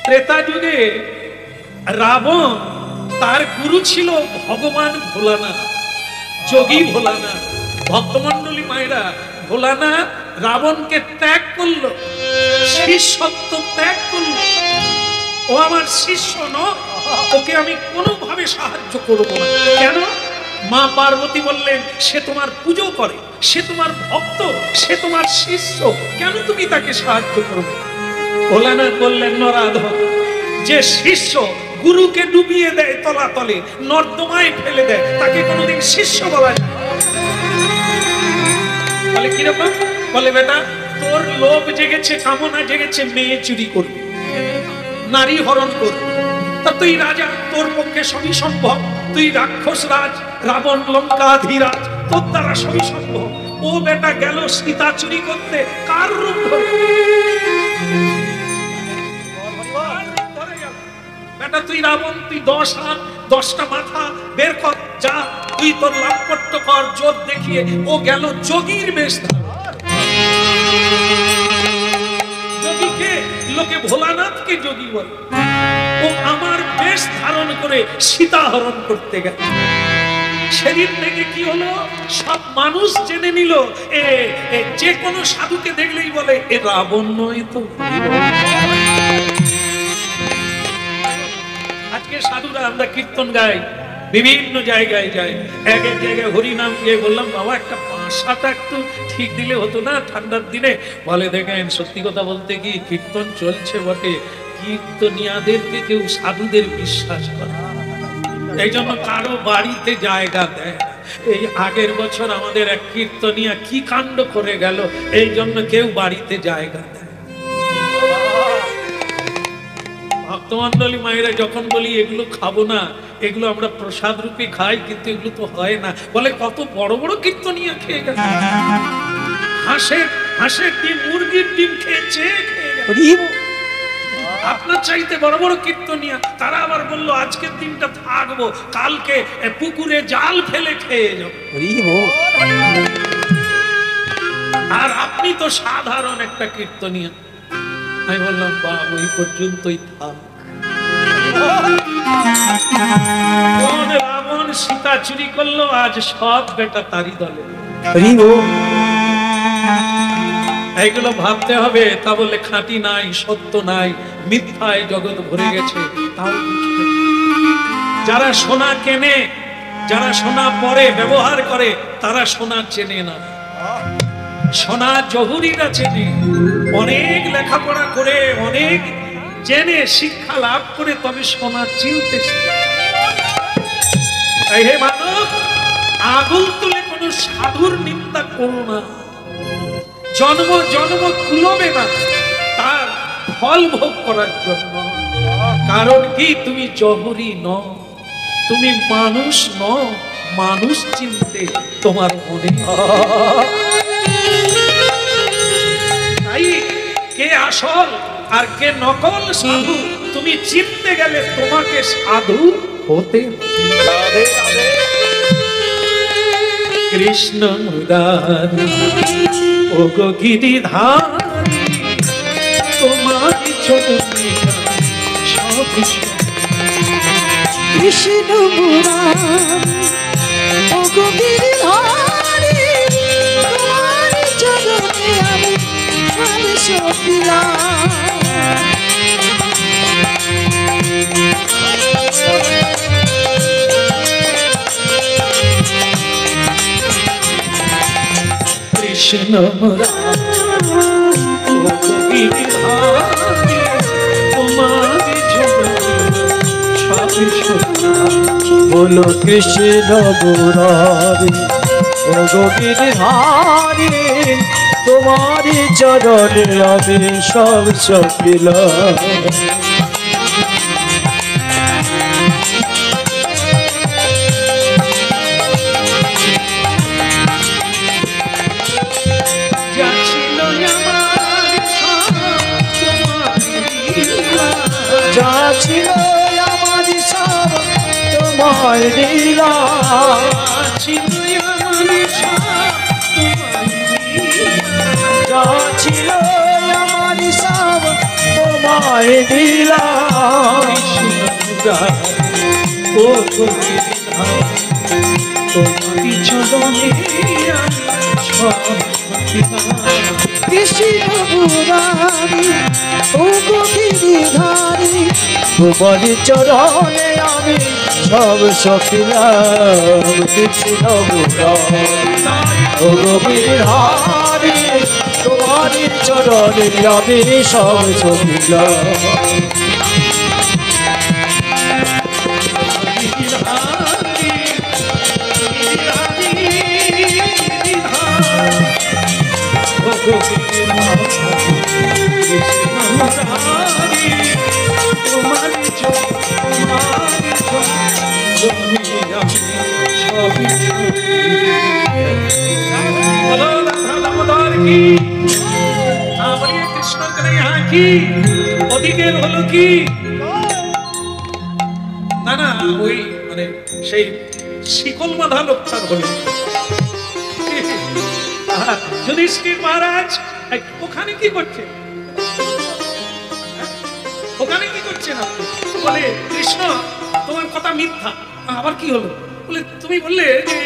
ত্রেতা যুগে রাবণ, তার গুরু ছিল ভগবান ভোলানাথ, যোগী ভোলানাথ। ভক্তমন্ডলী মায়েরা, ভোলানাথ রাবণকে ত্যাগ করলো, শিষ্যত্ব ত্যাগ করলো। ও আমার শিষ্য নয়, ওকে আমি কোনোভাবে সাহায্য করব না। কেন? মা পার্বতী বললেন, সে তোমার পুজো করে, সে তোমার ভক্ত, সে তোমার শিষ্য, কেন তুমি তাকে সাহায্য করবে? ভোলানাথ বললেন, নরাধম, যে শিষ্য গুরুকে ডুবিয়ে দেয় তলাতলে, নর্দমায় ফেলে দেয়, তাকে কোনোদিন শিষ্য বলা যায়? বলে কিরকম? বলে বেটা, তোর লোভ জেগেছে, কামনা জেগেছে, মেয়ে চুরি করবে, নারী হরণ করবে, তা তুই রাজা, তোর পক্ষে সবই সম্ভব। তুই রাক্ষস রাজ, রাবণ লঙ্কাধিরাজ, তোর দ্বারা সবই সম্ভব। ও বেটা গেল সীতা চুরি করতে, কার রূপ ধরে? বেটা তুই রাবণ, তুই 10 হাত 10টা মাথা বের কর, যা তুই তোর লাভপট্য কর, জোর দেখিয়ে। ও গেল যোগীর বেশ। যোগীকে লোকে ভোলানাথকে যোগী বলে। ও আমার বেশ ধারণ করে সীতা হরণ করতে গেল। সেদিন থেকে কি হলো, সব মানুষ জেনে নিল, যে কোনো সাধুকে দেখলেই বলে, এ রাবণ নয় তো। আজকে সাধুরা আমরা কীর্তন গাই, বিভিন্ন জায়গায় যাই, এক এক জায়গায় হরিনাম গিয়ে বললাম, বাবা একটা বাঁশাটা একটু ঠিক দিলে হতো না ঠান্ডার দিনে? বলে দেখেন, সত্যি কথা বলতে কি, কীর্তন চলছে বটে, কীর্তনিয়াদেরকে কেউ সাধুদের বিশ্বাস করে, এই জন্য কারো বাড়িতে জায়গা দেয়। এই আগের বছর আমাদের এক কীর্তনিয়া কি কাণ্ড করে গেল, এই জন্য কেউ বাড়িতে জায়গা দেয়। ভক্তমন্ডলী মায়েরা, যখন বলি এগুলো খাবো না, এগুলো আমরা প্রসাদ রূপে খাই, কিন্তু এগুলো তো হয় না। বলে কত বড় বড় কীর্তনিয়া খেয়ে গেল, হাঁসের ডিম, মুরগির ডিম খেয়েছে, আপনার চাইতে বড় বড় কীর্তনিয়া। তারা আবার বললো, আজকের দিনটা থাকবো, কালকে পুকুরে জাল ফেলে খেয়ে যাবো। আর আপনি তো সাধারণ একটা কীর্তনিয়া। আমি বললাম, বাবা ওই পর্যন্তই থাক। কোন রাবণ সীতা চুরি করলো, আজ সব বেটা তারি দলে। এইগুলো ভাবতে হবে। তা বলে খাঁটি নাই, সত্য নাই, মিথ্যায় জগৎ ভরে গেছে। যারা সোনা কেনে, যারা সোনা পরে ব্যবহার করে, তারা সোনা চেনে না। সোনা জহুরিরা চেনে, অনেক লেখাপড়া করে, অনেক জেনে শিক্ষা লাভ করে, তবে সোনা চিনতে শিখে। হে মানব, আগুন তুলে কোন সাধুর নিন্দা করো না। জন্ম জন্ম কুলবে না তার ফল ভোগ করার জন্য। কারণ কি, তুমি জহরি নও, তুমি মানুষ নও। মানুষ চিনতে তোমার মনে, তাই কে আসল আর কে নকল সাধু তুমি চিনতে গেলে তোমাকে সাধু হতে। কৃষ্ণ মুরারি ও গো গিরিধারী, তোমার চরণে সব। কৃষ্ণ মুরারি ও গো গিরিধারী, তোমার চরণে আমি সব দিলাম। কৃষ্ণ মুরারি তোমার বলো কৃষ্ণ মুরারি ও গো গিরিধারী, তোমারি চরণে আমি সব সপিলাম। যা ছিল আমার সব তোমার লীলা, যা ছিল আমার সব তোমার লীলা। ও গিরিধারী তোমারি চরণে আমি সব কৃষ্ণ মুরারি ও গিরিধারী তোমার চরণে আমি সব সখিলাম কৃষ্ণ মুরারি ও গিরিধারী তোমার চরণে আমি সব সখিলাম কৃষ্ণ কন্যা কি ওদিকের হলো কি না না ওই মানে সেই শিকল বাঁধা লোকটার হলো যুধিষ্ঠির মহারাজ ওখানে কি করছে ওখানে কি করছেন আপনি বলে কৃষ্ণ তোমার কথা মিথ্যা আবার কি হলো বলে তুমি বললে যে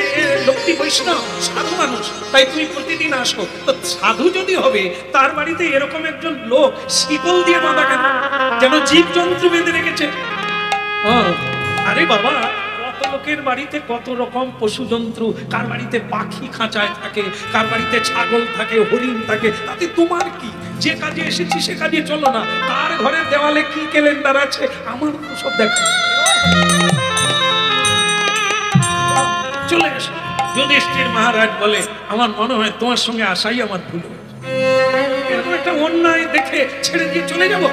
লোকটি বৈষ্ণব সাধু মানুষ তাই তুমি প্রতিদিন আসো তো সাধু যদি হবে তার বাড়িতে এরকম একজন লোক শিকল দিয়ে বাঁধা কেন যেন জীবজন্তু বেঁধে রেখেছে আরে বাবা কত লোকের বাড়িতে কত রকম পশু জন্তু কার বাড়িতে পাখি খাঁচায় থাকে কার বাড়িতে ছাগল থাকে হরিণ থাকে তাতে তোমার কি যে কাজে এসেছি সে কাজে চলো না কার ঘরের দেওয়ালে কি ক্যালেন্ডার আছে আমার সব দেখা চলে এসো যুধিষ্ঠির মহারাজ বলে আমার মনে হয় তোমার সঙ্গে আসাই আমার ভুল হয়েছে এরকম একটা অন্যায় দেখে ছেড়ে দিয়ে চলে যাব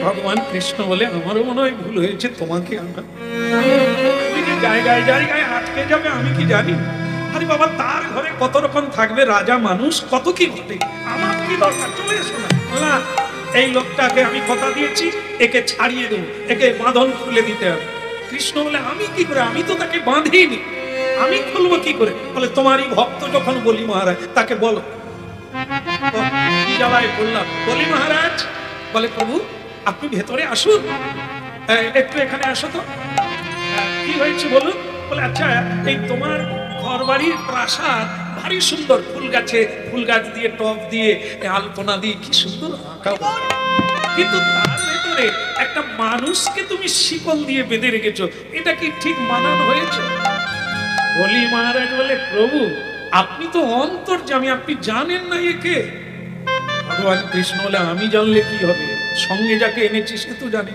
ভগবান কৃষ্ণ বলে আমারও মনে হয় ভুল হয়েছে তোমাকে আমরা জায়গায় জায়গায় আটকে যাবে আমি কি জানি আরে বাবা তার ঘরে কত রকম থাকবে রাজা মানুষ কত কি ঘটে আমার কি দরকার চলে এসো না এই লোকটাকে আমি কথা দিয়েছি একে ছাড়িয়ে দেবো একে বাঁধন খুলে দিতে হবে কৃষ্ণ বলে আমি কি করে আমি তো তাকে বাঁধিনি আমি খুলবো কি করে বলে তোমারই ভক্ত যখন বলি মহারাজ তাকে বলো কি জ্বালায় বললাম বলি মহারাজ বলে প্রভু আপনি ভেতরে আসুন একটু এখানে আসো তো কি হয়েছে বলুন বলে আচ্ছা এই তোমার ঘর বাড়ির প্রাসাদ ভারী সুন্দর ফুল গাছ দিয়ে টব দিয়ে আলপনা দিয়ে কি সুন্দর আঁকা কিন্তু তার ভেতরে একটা মানুষকে তুমি শিকল দিয়ে বেঁধে রেখেছো এটা কি ঠিক মানানো হয়েছে বলি মহারাজ বলে প্রভু আপনি তো অন্তর্যামী আপনি জানেন না একে ভগবান কৃষ্ণ বলে আমি জানলে কি হবে সঙ্গে যাকে এনেছি সে তো জানে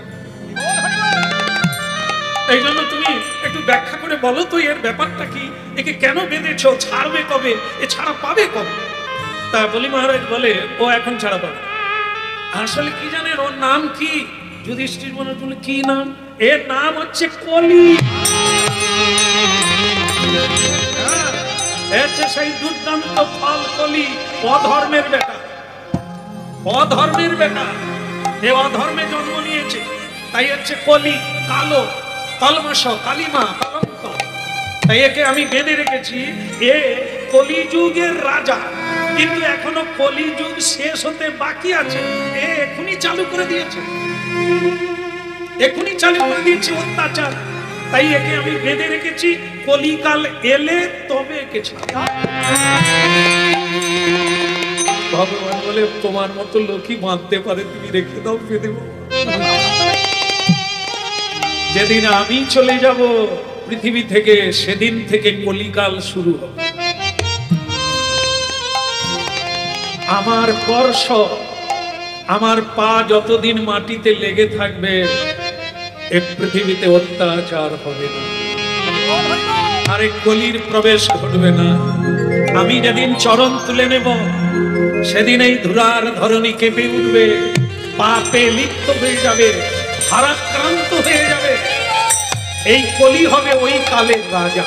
এই জন্য তুমি একটু ব্যাখ্যা করে বলো তো এর ব্যাপারটা কি একে কেন বেঁধেছো ছাড়বে কবে এ ছাড়া পাবে কবে তা বলি মহারাজ বলে ও এখন ছাড়া পাবে আসলে কি জানেন ওর নাম কি যুধিষ্ঠির মহারাজ বলে কি নাম এর নাম হচ্ছে কলি সেই দুর্দান্ত ফল কলি অধর্মের বেটা এ অধর্মে জন্ম নিয়েছে তাই হচ্ছে কলি কালো কলমাস কালিমা কলঙ্ক তাই একে আমি বেঁধে রেখেছি এ কলিযুগের রাজা কিন্তু এখনো কলিযুগ শেষ হতে বাকি আছে এ এখনই চালু করে দিয়েছে অত্যাচার তাই একে আমি বেঁধে রেখেছি কলিকাল এলে তবে একে ছাড়া ভগবান বলে তোমার মতো লোকই বাঁধতে পারে তুমি রেখে দাও বেঁধে যেদিন আমি চলে যাব পৃথিবী থেকে সেদিন থেকে কলিকাল শুরু হবে আমার স্পর্শ আমার পা যতদিন মাটিতে লেগে থাকবে এ পৃথিবীতে অত্যাচার হবে না আরে কলির প্রবেশ ঘটবে না আমি যেদিন চরণ তুলে নেব সেদিন এই ধুলার ধরণী কেঁপে উঠবে পাপে লিপ্ত হয়ে যাবে ভারাক্রান্ত হয়ে যাবে এই কলি হবে ওই কালের রাজা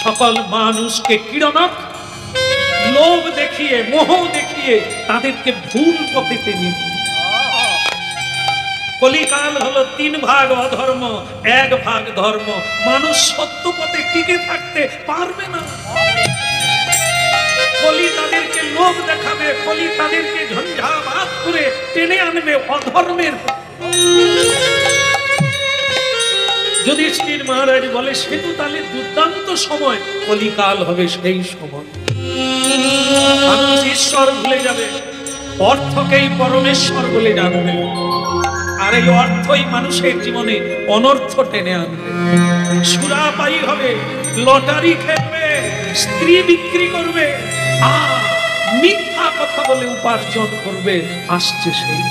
সকল মানুষকে কিরণক লোভ দেখিয়ে মোহ দেখিয়ে তাদেরকে ভুল পথে টেনে কলিকাল হলো 3 ভাগ অধর্ম 1 ভাগ ধর্ম মানুষ সত্য পথে টিকে থাকতে পারবে না কলি তাদেরকে লোভ দেখাবে কলি তাদেরকে ঝঞ্ঝাবাত করে টেনে আনবে অধর্মের যুধিষ্ঠির মহারাজ বলে সে তো তাহলে দুর্দান্ত সময়, কলিকাল হবে সেই সময়। মানুষ ঈশ্বর ভুলে যাবে, অর্থকেই পরমেশ্বর বলে জানবে, আর এই অর্থই মানুষের জীবনে অনর্থ টেনে আনবে। সুরাপায়ী হবে, লটারি খেলবে, স্ত্রী বিক্রি করবে, আর মিথ্যা কথা বলে উপার্জন করবে। আসছে সেই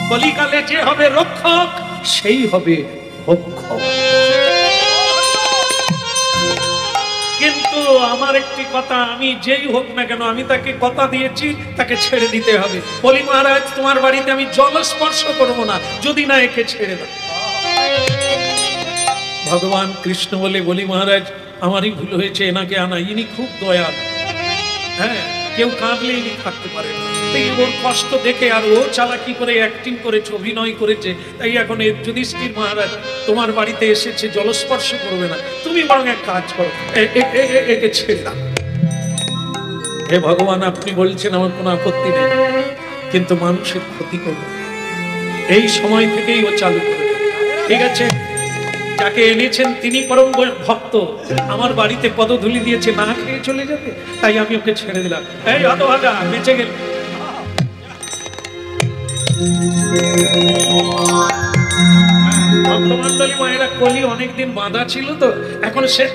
কলিকালে যে হবে রক্ষক, সেই হবে ভক্ষক। কিন্তু আমার একটি কথা, আমি যেই হোক না কেন, আমি তাকে কথা দিয়েছি তাকে ছেড়ে দিতে হবে। বলি মহারাজ তোমার বাড়িতে আমি জল স্পর্শ করবো না যদি না একে ছেড়ে দাও। ভগবান কৃষ্ণ বলি মহারাজ আমারই ভুল হয়েছে, এনাকে আনা, ইনি খুব দয়াল। হ্যাঁ, কেউ কাঁদলে ইনি থাকতে পারে না। ওর কষ্ট দেখে আর ও চালাকি করে অ্যাক্টিং করেছে, অভিনয় করেছে, তাই এখন যুধিষ্ঠির মহারাজ তোমার বাড়িতে এসেছে, জলস্পর্শ করবে না। তুমি বরং এক কাজ করো, একে ছেড়ে দাও। হে ভগবান, আপনি বলছেন আমার কোনো আপত্তি নেই, কিন্তু মানুষের ক্ষতি করবে। এই সময় থেকেই ও চালু করবে। ঠিক আছে, যাকে এনেছেন তিনি পরম ভক্ত, আমার বাড়িতে পদধূলি দিয়েছে, না খেয়ে চলে যাবে, তাই আমি ওকে ছেড়ে দিলাম। এই হতভাগা বেঁচে গেল। ভক্তমণ্ডলী মায়েরা, কলি অনেকদিন বাঁধা ছিল তো, এখন সে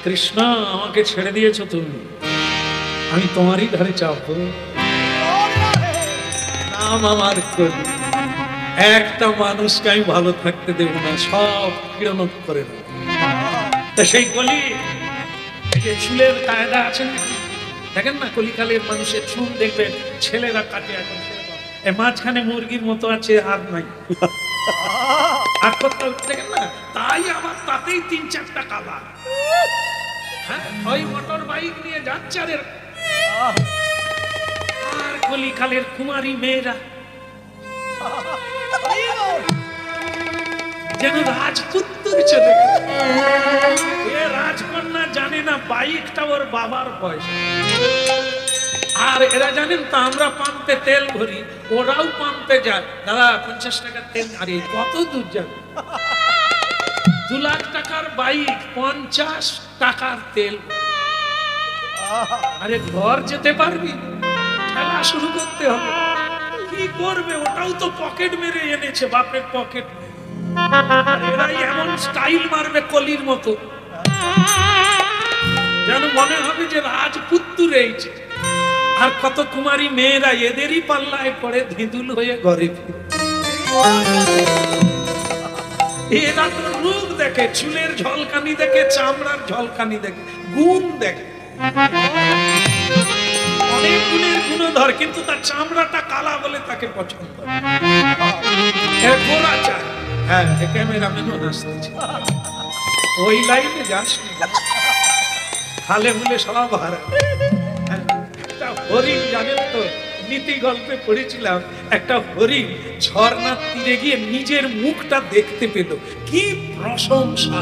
কৃষ্ণ আমাকে ছেড়ে দিয়েছো তুমি, আমি তোমারই ধারে চাপবো। নাম আমার কলি, একটা মানুষকে আমি ভালো থাকতে দেব না, সব কিরণত করে দেব। তা সেই কলি, এই যে চুলের কায়দা আছে না, দেখেন না কলিকালের মানুষের চুল দেখবেন ছেলেরা কাটে, এখন মাঝখানে মুরগির মতো আছে, আর নাই, আর কোথাও দেখেন না, তাই আবার তাতেই ৩-৪টা কালার। হ্যাঁ, ওই মোটর বাইক নিয়ে যাচ্ছে, আর কলিকালের কুমারী মেয়েরা যেন রাজপুত্র চলে গেছে। রাজকন্যা জানে না বাইকটা ওর বাবার পয়সা। আর এরা জানেন তো, আমরা পাম্পে তেল ভরি, ওরাও পাম্পে যায়, দাদা 50 টাকার তেল। আরে কত দূর যাবে? 2 লাখ টাকার বাইক, 50 টাকার তেল। আরে ঘর যেতে পারবি? খেলা শুরু করতে হবে। কি করবে? ওটাও তো পকেট মেরে এনেছে, বাপের পকেট। এরাই এমন স্টাইল মারবে কলির মতো, যেন মনে হবে যে রাজপুত্র রয়েছে। আর কত কুমারী মেয়েরা এদেরই পাল্লায় পড়ে ধিঁদুল হয়ে ঘরে ফিরে। এরা তো রূপ দেখে, চুলের ঝলকানি দেখে, চামড়ার ঝলকানি দেখে, গুণ দেখে, অনেক গুণের গুণধর, কিন্তু তার চামড়াটা কালা বলে তাকে পছন্দ। গোরা চায়। হ্যাঁ, ক্যামেরাম্যানও হাসতেছে। ওই লাইনে যাস, হালে হুলে সব হারা। একটা হরিণ, জানেন তো, নীতি গল্পে পড়েছিলাম, একটা হরিণ ঝর্ণার তীরে গিয়ে নিজের মুখটা দেখতে পেল, কি প্রশংসা!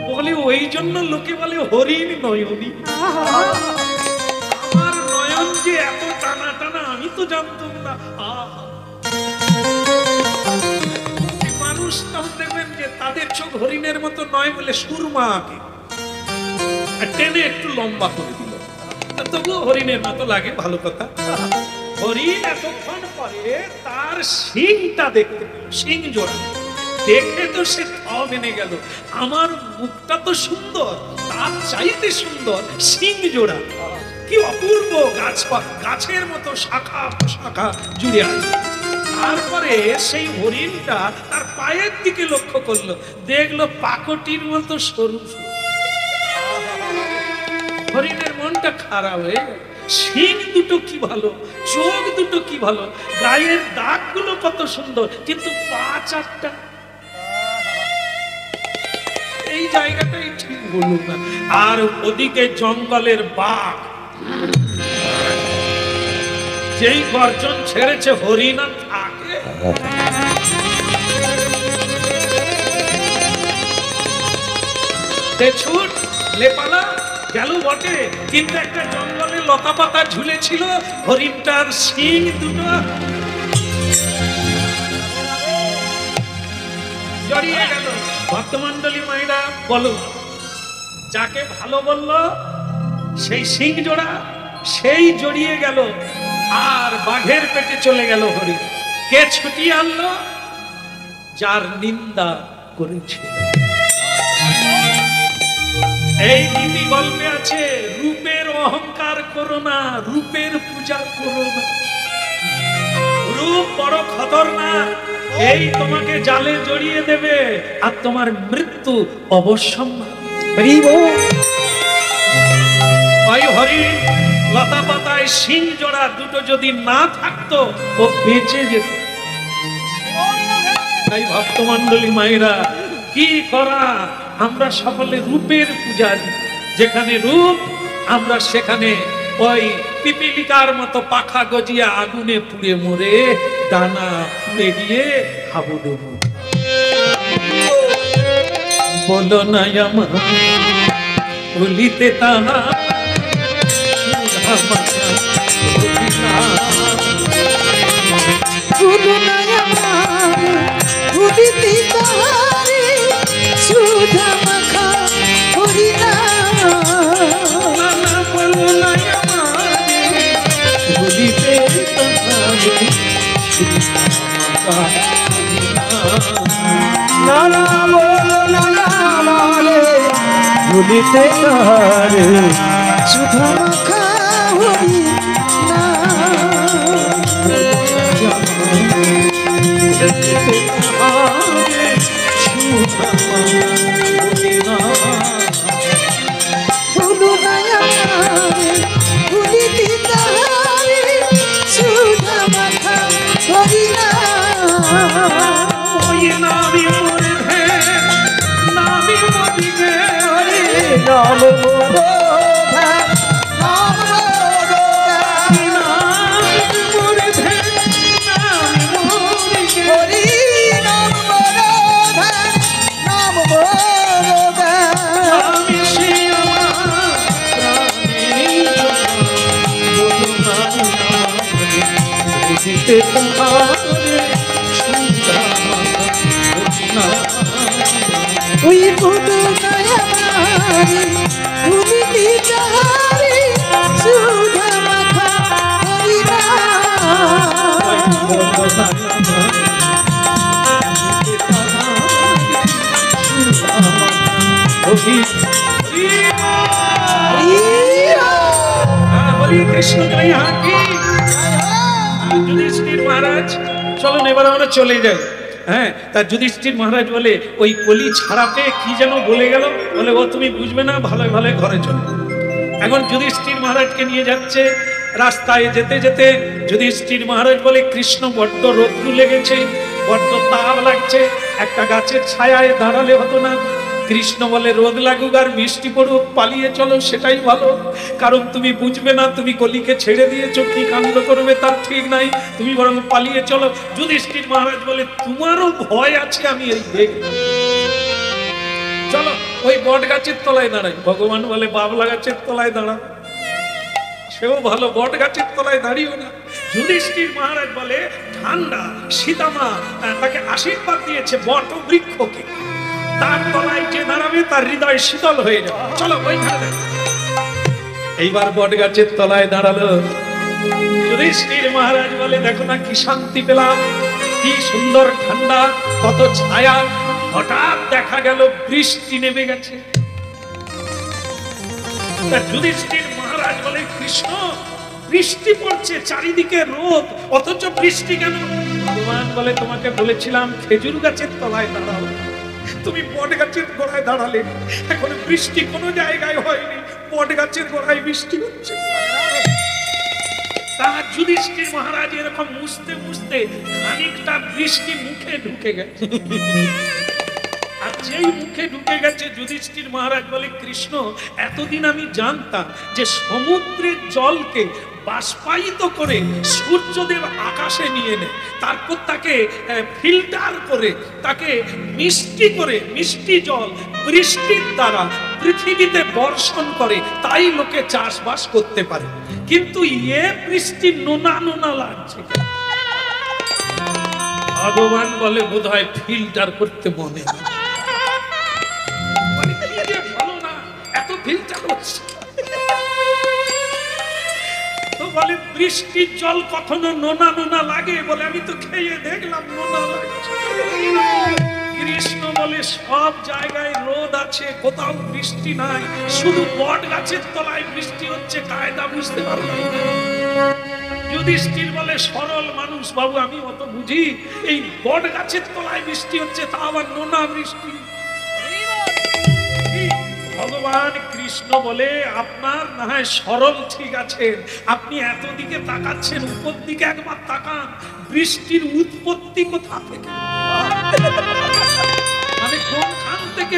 বলে ওই জন্য লোকে বলে হরিণ নয়নী। আমার নয়ন যে এত টানা টানা আমি তো জানতাম না। মানুষ তখন দেখবেন যে তাদের চোখ হরিণের মতো নয় বলে সুরমা আঁকে, টেনে একটু লম্বা করে দিল, তবুও হরিণের মতো লাগে, ভালো কথা। হরিণ এতক্ষণ পরে তার শিংটা দেখতে পেল, শিং জোড়া দেখে তো সে মেনে গেল, আমার মুখটা তো সুন্দর, তার চাইতে সুন্দর শিং জোড়া, কি অপূর্ব! গাছের মতো শাখা শাখা জুড়ে আছে। তারপরে সেই হরিণটা তার পায়ের দিকে লক্ষ্য করলো, দেখলো পাকটির মতো সরু। হরিণের মনটা খারাপ হয়ে গেল। শিং দুটো কি ভালো, চোখ দুটো কি ভালো, গায়ের দাগগুলো কত সুন্দর, কিন্তু পা 4টা। এই জায়গাটাই ঠিক বলুন না। আর ওদিকে জঙ্গলের বাঘ, যেই গর্জন ছেড়েছে হরিণ আর থাকে। ছুট লেপালা গেল বটে, কিন্তু একটা জঙ্গলে লতা পাতা ঝুলেছিল, হরিণটার শিং দুটো জড়িয়ে গেল। ভক্তমন্ডলী মায়েরা বলো, যাকে ভালো বললো সেই শিং জোড়া সেই জড়িয়ে গেল, আর বাঘের পেটে চলে গেল হরিণ। কে ছুটিয়ে আনলো? যার নিন্দা করেছিল। এই নীতি গল্পে আছে, রূপের অহংকার করো না, রূপের পূজা করো না। রূপ বড় খতরনাক, এই তোমাকে জালে জড়িয়ে দেবে আর তোমার মৃত্যু অবশ্যম্ভাবী। ওই হরিণ লতা পাতায় শিং জোড়া দুটো যদি না থাকতো ও বেঁচে যেত। তাই ভক্তমন্ডলী মায়েরা, কি করা, আমরা সকলে রূপের পূজারী। যেখানে রূপ আমরা সেখানে ওই পিপিলিকার মতো পাখা গজিয়া আগুনে পুড়ে মরে ডানা পুড়ে গিয়ে হাবুডুবু। বলো না আমার ভুলিতে তাহা, বলো না আমার ভুলিতে তাহারে, সুধা মাখা হরিনাম। বলো না আমার ভুলিতে তাহারে, নানা বলো না আমারে ভুলিতে তাহারে, সুধা মাখা ওই বলো না আমারে ভুলিতে তাহারে, সুধা মাখা কৃষ্ণ যুধিষ্ঠির মহারাজ, চলুন এবার আমরা চলে যাই। হ্যাঁ, তা যুধিষ্ঠির মহারাজ বলে, ওই কলি ছাড়াতে কি যেন বলে গেল, বলে ও তুমি বুঝবে না, ভালো ভালো ঘরে চলো। এখন যুধিষ্ঠির মহারাজকে নিয়ে যাচ্ছে। রাস্তায় যেতে যেতে যুধিষ্ঠির মহারাজ বলে, কৃষ্ণ বড্ড রোদ্দু লেগেছে, বড্ড তাপ লাগছে, একটা গাছের ছায়ায় দাঁড়ালে হতো না? কৃষ্ণ বলে, রোদ লাগুক আর বৃষ্টি পড়ুক, পালিয়ে চলো, সেটাই ভালো। কারণ তুমি বুঝবে না, তুমি কলিকে ছেড়ে দিয়েছো, কি কাণ্ড করবে তার ঠিক নাই, তুমি বরং পালিয়ে চলো। যুধিষ্ঠির মহারাজ বলে, তোমারও ভয় আছে আমি এই দেখব, চলো ওই বট গাছের তলায় দাঁড়াই। ভগবান বলে, বাবলা গাছের তলায় দাঁড়া, সেও ভালো, বট গাছের তলায় দাঁড়িয়েও না। যুধিষ্ঠির মহারাজ বলে, ঠান্ডা সীতামা তাকে আশীর্বাদ দিয়েছে বট বৃক্ষকে, তার তলায় যে দাঁড়াবে তার হৃদয় শীতল হয়ে যাবে, চলো ওইখানে। এইবার বট গাছের তলায় দাঁড়ালো। যুধিষ্ঠির মহারাজ বলে, দেখো না কি শান্তি পেলাম, কি সুন্দর ঠান্ডা, কত ছায়া। হঠাৎ দেখা গেল বৃষ্টি নেমে গেছে। যুধিষ্ঠির মহারাজ বলে, কৃষ্ণ বৃষ্টি পড়ছে, চারিদিকে রোদ, অথচ বৃষ্টি কেন? ভগবান বলে, তোমাকে বলেছিলাম খেজুর গাছের তলায় দাঁড়াও, তুমি বট গাছের গোড়ায় দাঁড়ালে, এখন বৃষ্টি কোনো জায়গায় হয়নি, বট গাছের গোড়ায় বৃষ্টি হচ্ছে। তার যুধিষ্ঠির মহারাজ এরকম মুছতে মুছতে খানিকটা বৃষ্টি মুখে ঢুকে গেছে। আর যেই মুখে ঢুকে গেছে যুধিষ্ঠির মহারাজ বলে, কৃষ্ণ এতদিন আমি জানতাম যে সমুদ্রের জলকে বাষ্পায়িত করে সূর্যদেব আকাশে নিয়ে নেয়, তারপর তাকে ফিল্টার করে তাকে মিষ্টি করে, মিষ্টি জল বৃষ্টির দ্বারা পৃথিবীতে বর্ষণ করে, তাই লোকে চাষবাস করতে পারে। কিন্তু এ বৃষ্টি নোনা নোনা লাগছে। ভগবান বলে বোধহয় ফিল্টার করতে মনে নেই। ভালো না, এত ফিল্টার হচ্ছে। তো বলে বৃষ্টির জল কখনো নোনা নোনা লাগে? বলে আমি তো খেয়ে দেখলাম নোনা লাগছে। কৃষ্ণ বলে সব জায়গায় রোদ আছে, কোথাও বৃষ্টি নাই, শুধু বট গাছের তলায় বৃষ্টি হচ্ছে, কায়দা বুঝতে পারলাম না। যুধিষ্ঠির বলে সরল মানুষ বাবু, আমি অত বুঝি, এই বট গাছের তলায় বৃষ্টি হচ্ছে, তা আবার নোনা বৃষ্টি। ভগবান কৃষ্ণ বলে আপনার না হয় সরল ঠিক আছে, আপনি এত দিকে তাকাচ্ছেন, উপর দিকে একবার তাকান, বৃষ্টির উৎপত্তি কোথা থেকে, মানে কোনখান থেকে?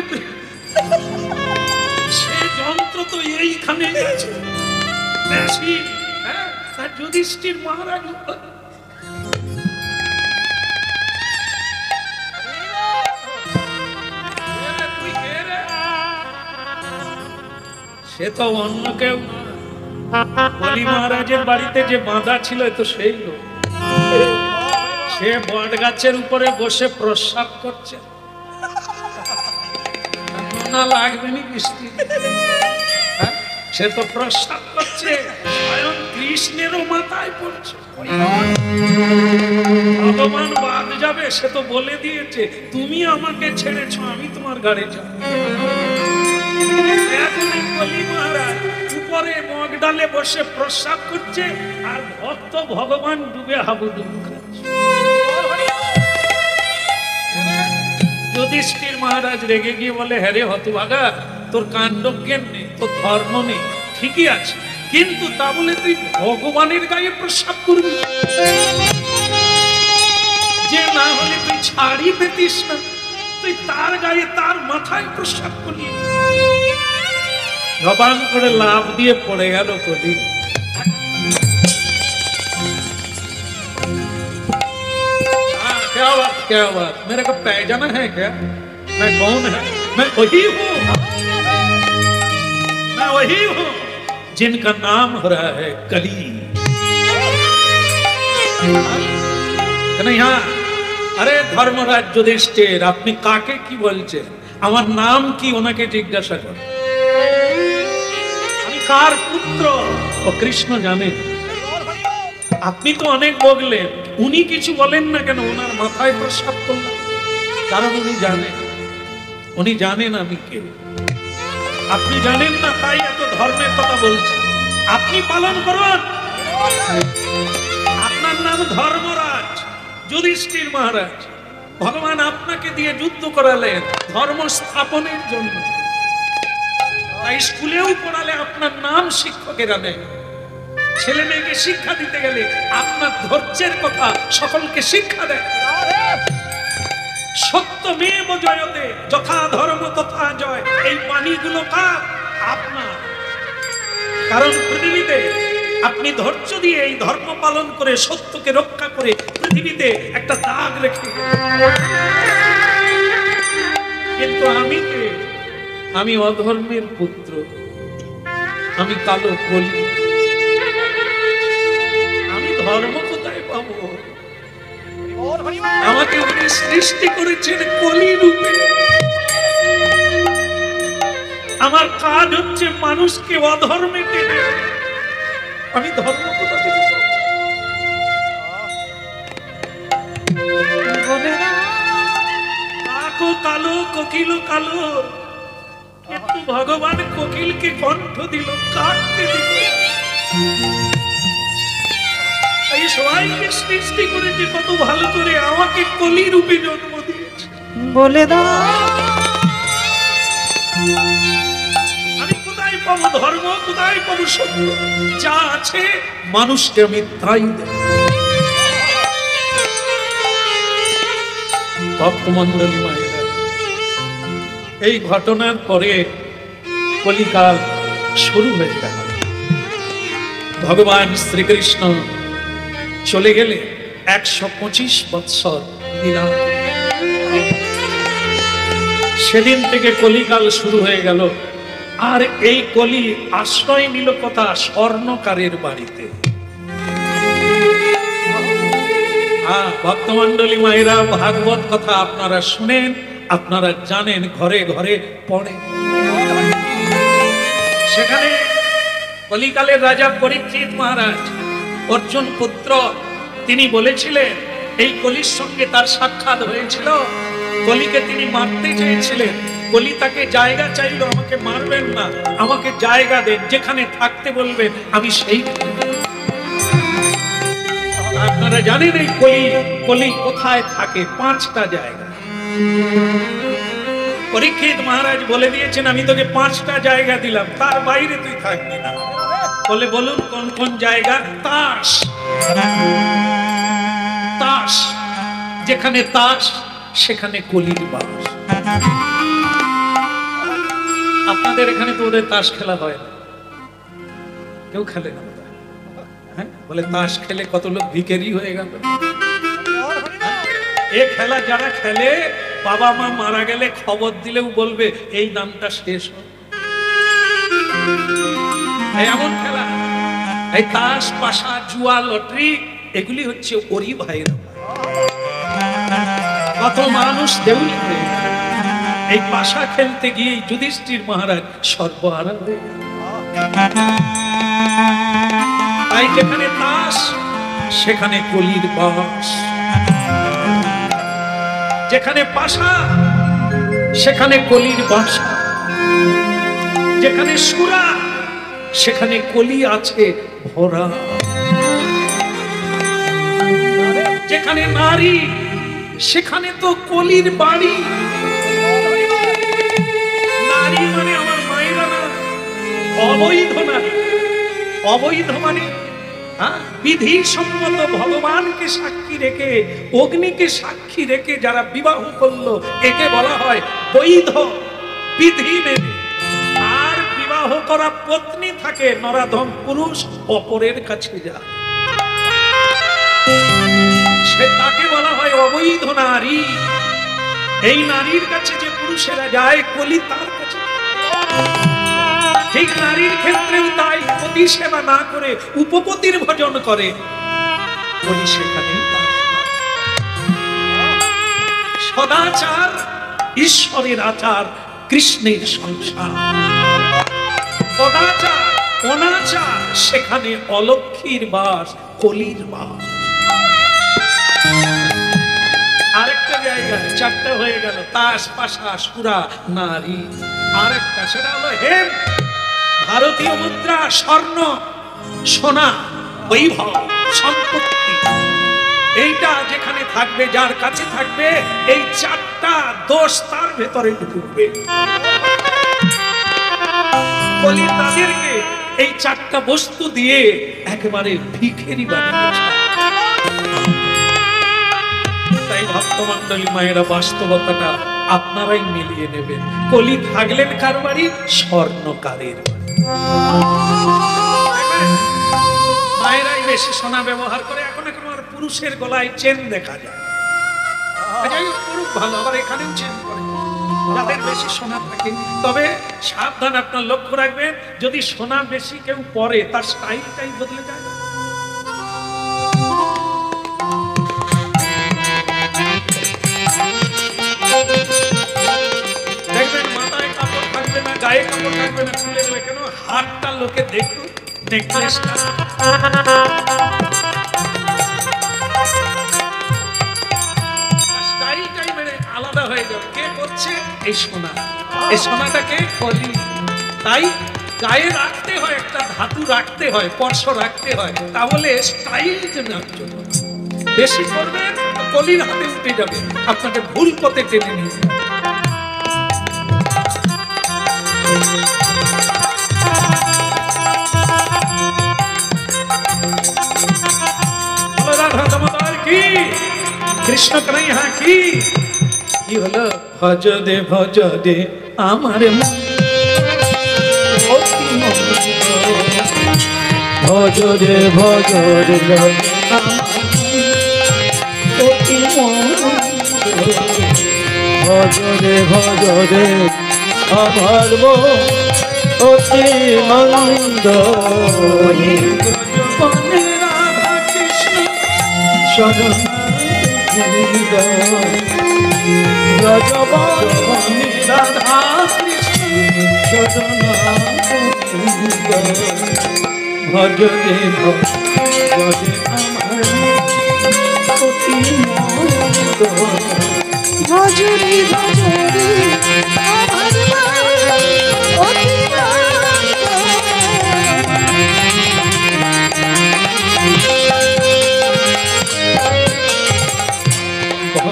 সে যন্ত্র তো এইখানে আছে। যুধিষ্ঠির মহারাজ সে তো অন্য কেউ, বলি মহারাজের বাড়িতে যে বাঁধা ছিল তো সেই লোক। সে বট গাছের উপরে বসে প্রস্রাব করছে, না লাগবে নি বৃষ্টি? সে তো প্রস্রাব করছে, স্বয়ং কৃষ্ণেরও মাথায় পড়ছে। ভগবান বাদ যাবে, সে তো বলে দিয়েছে, তুমি আমাকে ছেড়েছো, আমি তোমার ঘাড়ে যাব। মহারাজ উপরে মগ ডালে বসে প্রস্রাব করছে, আর ভক্ত ভগবান ডুবে হাবুডুবু খাচ্ছে। যুধিষ্ঠির মহারাজ রেগে গিয়ে বলে, হ্যাঁ রে হতভাগা, তোর কাণ্ড জ্ঞান নেই, তোর ধর্ম নেই, ঠিকই আছে, কিন্তু তা বলে তুই ভগবানের গায়ে প্রস্রাব করবি? যে না হলে তুই ছাড়ি পেতিস না, তুই তার গায়ে, তার মাথায় প্রস্রাব করলি। জবান করে লাভ দিয়ে পড়ে গেল কলি। क्या बात, क्या बात, मेरे को पहचाना है क्या? मैं कौन है? मैं वही हूँ, मैं वही हूँ जिनका नाम हो रहा है कली। नहीं, अरे धर्मराज যুধিষ্ঠির, আপনি কাকে কি বলছেন? আমার নাম কি ওনাকে জিজ্ঞাসা করেন। আমি কার পুত্র ও কৃষ্ণ জানেন। আপনি তো অনেক বললেন, উনি কিছু বলেন না কেন? ওনার মাথায় প্রস্রাব করলাম, কারণ উনি জানেন আমি কে। আপনি জানেন না, তাই এত ধর্মের কথা বলছেন। আপনি পালন করুন, আপনার নাম ধর্মরাজ যুধিষ্ঠির মহারাজ। ভগবান আপনাকে দিয়ে যুদ্ধ করালেন ধর্ম স্থাপনের জন্য, তাই স্কুলেও পড়ালে আপনার নাম শিক্ষকেরা নেয়। ছেলে মেয়েকে শিক্ষা দিতে গেলে আপনার ধৈর্যের কথা সকলকে শিক্ষা দেয়। সত্য মেব জয়তে, যথা ধর্ম তথা জয়, এই বাণীগুলো কার? আপনার। কারণ পৃথিবীতে আপনি ধৈর্য দিয়ে এই ধর্ম পালন করে সত্যকে রক্ষা করে পৃথিবীতে একটা দাগ রেখে। কিন্তু আমি কে? আমি অধর্মের পুত্র, আমি কালো কলি। আমি ধর্ম কোথায় পাবো? আমাকে উনি সৃষ্টি করেছেন কলি রূপে। আমার কাজ হচ্ছে মানুষকে অধর্মে টেনে। আমি ধর্ম কোথা থেকে পাবো? কাকো কালো, কোকিল কালো, কিন্তু ভগবান কোকিলকে কণ্ঠ দিল, কাটতে দিল। এই সবাইকে সৃষ্টি করেছে কত ভালো করে, আমাকে কলি রূপে জন্ম দিয়েছে। বলে দাও আমি কোথায় পাবো ধর্ম, কোথায় পাবো সত্য? যা আছে মানুষকে আমি তাই দেব। ভক্তমণ্ডলী মায়েরা, এই ঘটনার পরে কলিকাল শুরু হয়ে গেল। ভগবান শ্রীকৃষ্ণ চলে গেলে 125 বৎসর লীলা। সেদিন থেকে কলিকাল শুরু হয়ে গেল। আর এই কলি আশ্রয় নিল কথা স্বর্ণকারের বাড়িতে। ভক্তমন্ডলী মায়েরা, ভাগবত কথা আপনারা শুনেন, আপনারা জানেন, ঘরে ঘরে পড়ে। সেখানে কলিকালের রাজা পরীক্ষিত মহারাজ, অর্জুন পুত্র, তিনি বলেছিলেন, এই কলির সঙ্গে তার সাক্ষাৎ হয়েছিল। কলিকে তিনি মারতে চেয়েছিলেন। কলি তাকে জায়গা চাইল, আমাকে মারবেন না, আমাকে জায়গা দেন, যেখানে থাকতে বলবেন আমি সেই। আপনারা জানেন এই কলি কোথায় থাকে? 5টা জায়গা। পরীক্ষিত মহারাজ বলে দিয়েছেন, আমি তোকে 5টা জায়গা দিলাম, তার বাইরে তুই থাকবি না। বলে বলুন কোন কোন জায়গা? তাস, তাস, যেখানে তাস সেখানে কলির বাস। আপনাদের এখানে তো ওদের তাস খেলা হয় না, কেউ খেলে না। বলে তাস খেলে কত লোক ভিখারি হয়ে গেল। এ খেলা যারা খেলে, বাবা মা মারা গেলে খবর দিলেও বলবে এই নামটা শেষ হয়। এমন খেলা, এই তাস, পাশা, জুয়া, লটারি, এগুলি হচ্ছে ওরি ভাইরা। কত মানুষ দেউলি হয়ে গেল এই পাশা খেলতে গিয়ে। যুধিষ্ঠির মহারাজ সর্বহারা হয়ে গেল। তাই যেখানে তাস সেখানে কলির বাস, যেখানে পাশা সেখানে কলির বাসা, যেখানে সুরা সেখানে কলি আছে ভরা, যেখানে নারী সেখানে তো কলির বাড়ি। নারী মানে আমার মায়েরা না, অবৈধ নারী। অবৈধ মানে বিধি সম্মত ভগবানকে সাক্ষী রেখে, অগ্নিকে সাক্ষী রেখে যারা বিবাহ করলো, একে বলা হয় বৈধ, বিধি মেনে। আর বিবাহ করা পত্নী থাকে নরাধম পুরুষ, অপরের কাছে যায়, সে তাকে বলা হয় অবৈধ নারী। এই নারীর কাছে যে পুরুষেরা যায়, কলি তার কাছে। ঠিক নারীর ক্ষেত্রেও তাই, পতি সেবা না করে উপপতির ভজন করে, কলি সেখানেই। সদাচার ঈশ্বরের আচার, কৃষ্ণের সংসার। সদাচার অনাচার, সেখানে অলক্ষীর বাস, কলির বাস। আরেকটা জায়গা, 4টা হয়ে গেল, তাস, পাশা, সুরা, নারী। আরেকটা, সেটা হলো হেম, ভারতীয় মুদ্রা, স্বর্ণ, সোনা, বৈভব, সম্পত্তি। এইটা যেখানে থাকবে, যার কাছে থাকবে, এই 4টা দোষ তার ভেতরে ঢুকবে। বলি তাদেরকে এই 4টা বস্তু দিয়ে একেবারে ভিখারি বানিয়েছে। তাই ভক্তমন্ডলী মায়েরা, বাস্তবতাটা আপনারাই মিলিয়ে নেবেন। কলি থাকলেন কার বাড়ি? স্বর্ণকারের বাড়ি। মায়েরাই বেশি সোনা ব্যবহার করে। এখন আর পুরুষের গলায় চেন দেখা যায়, পুরুষ ভালো, আবার এখানেও চেন করে যাদের বেশি সোনা থাকে। তবে সাবধান, আপনার লক্ষ্য রাখবেন, যদি সোনা বেশি কেউ পরে, তার স্টাইলটাই বদলে যায়। দেখবেন মাথায় কাপড় থাকবে না, গায়ে কাপড় থাকবে না, খুলে গেলে কেন হাতটা লোকে দেখুন, নেকলেসটা। স্টাইলটাই মানে আলাদা হয়ে যাবে। কে করছে? এই সোনা। এই সোনাটাকে কলি। তাই গায়ে রাখতে হয়, একটা ধাতু রাখতে হয়, স্পর্শ রাখতে হয়, তাহলে স্টাইল জন্য। বেশি করবেন কলির হাতে উঠে যাবে, আপনাকে ভুল পথে টেনে নিয়ে যাবে। কি কৃষ্ণ কানাইয়া কি হলো? ভজ দে আমার ভজরে ভজরে ভজরে ভজরে আমার অতি মন্দ রাধা কৃষ্ণ শরণ ব্রজবনে রাধা কৃষ্ণ ভজরে ভজরে আমার অতি মন্দ ভজরে ভজরে আমার অতি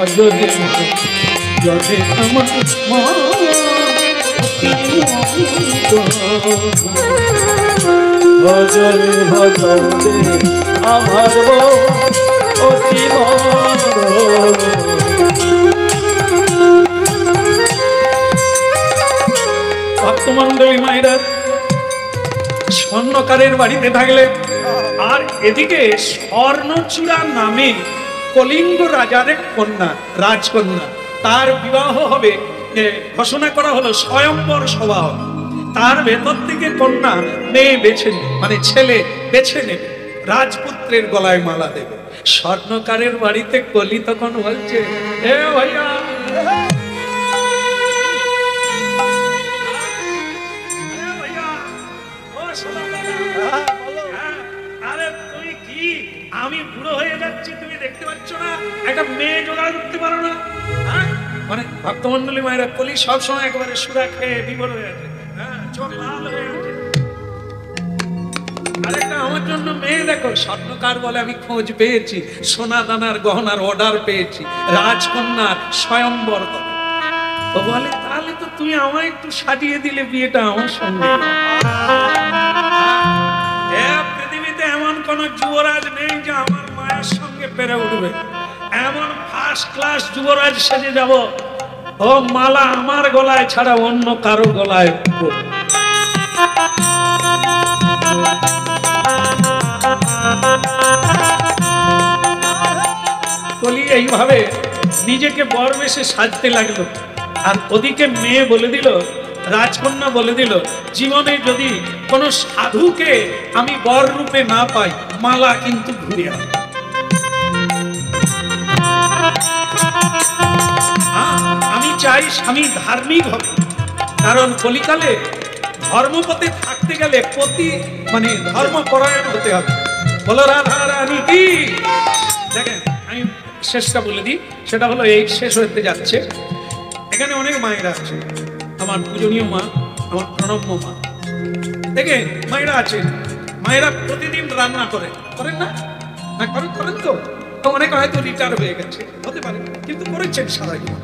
ভজরে ভজরে আমার ভজরে ভজরে আমার অতি ভক্তমন্ডলী মায়েরা স্বর্ণকারের বাড়িতে থাকলে আর এদিকে স্বর্ণচূড়া নামে কলিঙ্গ রাজার এক কন্যা রাজকন্যা তার বিবাহ হবে ঘোষণা করা হলো স্বয়ম্বর সভা হবে তার ভেতর থেকে কন্যা মেয়ে বেছে মানে ছেলে বেছে নেবে রাজপুত্রের গলায় মালা দেবে স্বর্ণকারের বাড়িতে কলি তখন বলছে এ ভাইয়া আমি বুড়ো হয়ে যাচ্ছি তুমি দেখতে পাচ্ছ না একটা মেয়ে জোগাড় করতে পারো না মানে ভক্তমন্ডলী মায়েরা কলি সবসময় একেবারে সুরা খেয়ে বিভোর হয়ে আছে চোখ লাল হয়ে ওঠে আরেকটা আমার জন্য মেয়ে দেখো স্বর্ণকার বলে আমি খোঁজ পেয়েছি সোনা দানার গহনার অর্ডার পেয়েছি রাজকন্যার স্বয়ম্বর হবে ও বলে তাহলে তো তুমি আমায় একটু সাজিয়ে দিলে বিয়েটা আমার সঙ্গে পৃথিবীতে এমন কোন যুবরাজ নেই যে আমার মায়ের সঙ্গে পেরে উঠবে এমন ফার্স্ট ক্লাস যুবরাজ সেজে যাব ও মালা আমার গলায় ছাড়া অন্য কারো গলায় কলি এইভাবে নিজেকে বর বেশে সাজতে লাগলো আর ওদিকে মেয়ে বলে দিল রাজকন্যা বলে দিল জীবনে যদি কোনো সাধুকে আমি বর রূপে না পাই মালা কিন্তু ঘুরে আসবে আমি চাই স্বামী ধার্মিক হবে কারণ কলিকালে ধর্মপথে থাকতে গেলে প্রতি মানে ধর্মপরায়ণ হতে হবে বলো রাধা রানী কি দেখেন আমি শেষটা বলে দিই সেটা হলো এই শেষ হতে যাচ্ছে এখানে অনেক মায়েরা আছে আমার পূজনীয় মা আমার প্রণম্য মা দেখেন মায়েরা আছে মায়েরা প্রতিদিন রান্না করেন না না করেন তো অনেকে হয়তো রিটায়ার হয়ে গেছে হতে পারে কিন্তু করেছেন সারা জীবন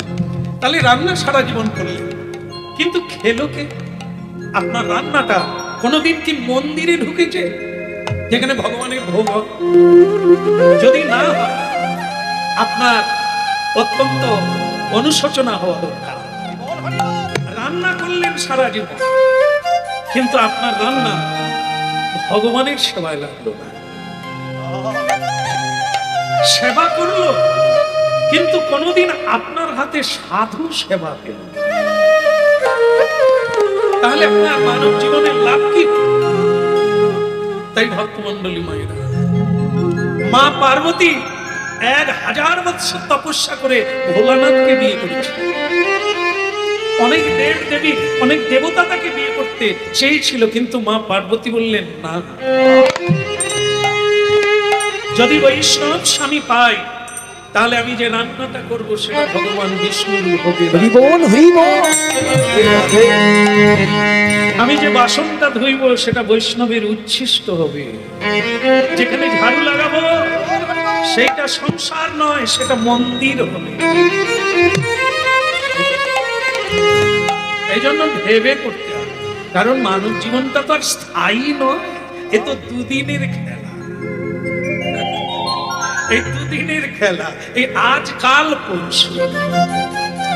তাহলে রান্না সারা জীবন করলেন কিন্তু খেলো কে আপনার রান্নাটা কোনোদিন কি মন্দিরে ঢুকেছে যেখানে ভগবানের ভোগ যদি না হয় আপনার অত্যন্ত অনুশোচনা হওয়া দরকার রান্না করলেন সারা জীবন কিন্তু আপনার রান্না ভগবানের সেবায় লাগলো না সেবা করলো কিন্তু কোনোদিন আপনার হাতে সাধু সেবা পেল তাহলে আপনার মানব জীবনের লাভ কি তাই ভক্তমন্ডলী মায়েরা মা পার্বতী 1000 বছর তপস্যা করে ভোলানাথকে বিয়ে করেছে অনেক দেব দেবী অনেক দেবতা তাকে বিয়ে করতে চেয়েছিল কিন্তু মা পার্বতী বললেন না যদি বৈষ্ণব স্বামী পাই তাহলে আমি যে রান্নাটা করবো সেটা ভগবান বিষ্ণুর হবে আমি যে বাসনটা ধুইব সেটা বৈষ্ণবের উচ্ছিষ্ট হবে যেখানে ঝাড়ু লাগাবো সেটা সংসার নয় সেটা মন্দির হবে এই জন্য ভেবে করতে হবে কারণ মানব জীবনটা তো আর স্থায়ী নয় এ তো দুদিনের খেলা এই দুদিনের খেলা এই আজকাল পরশু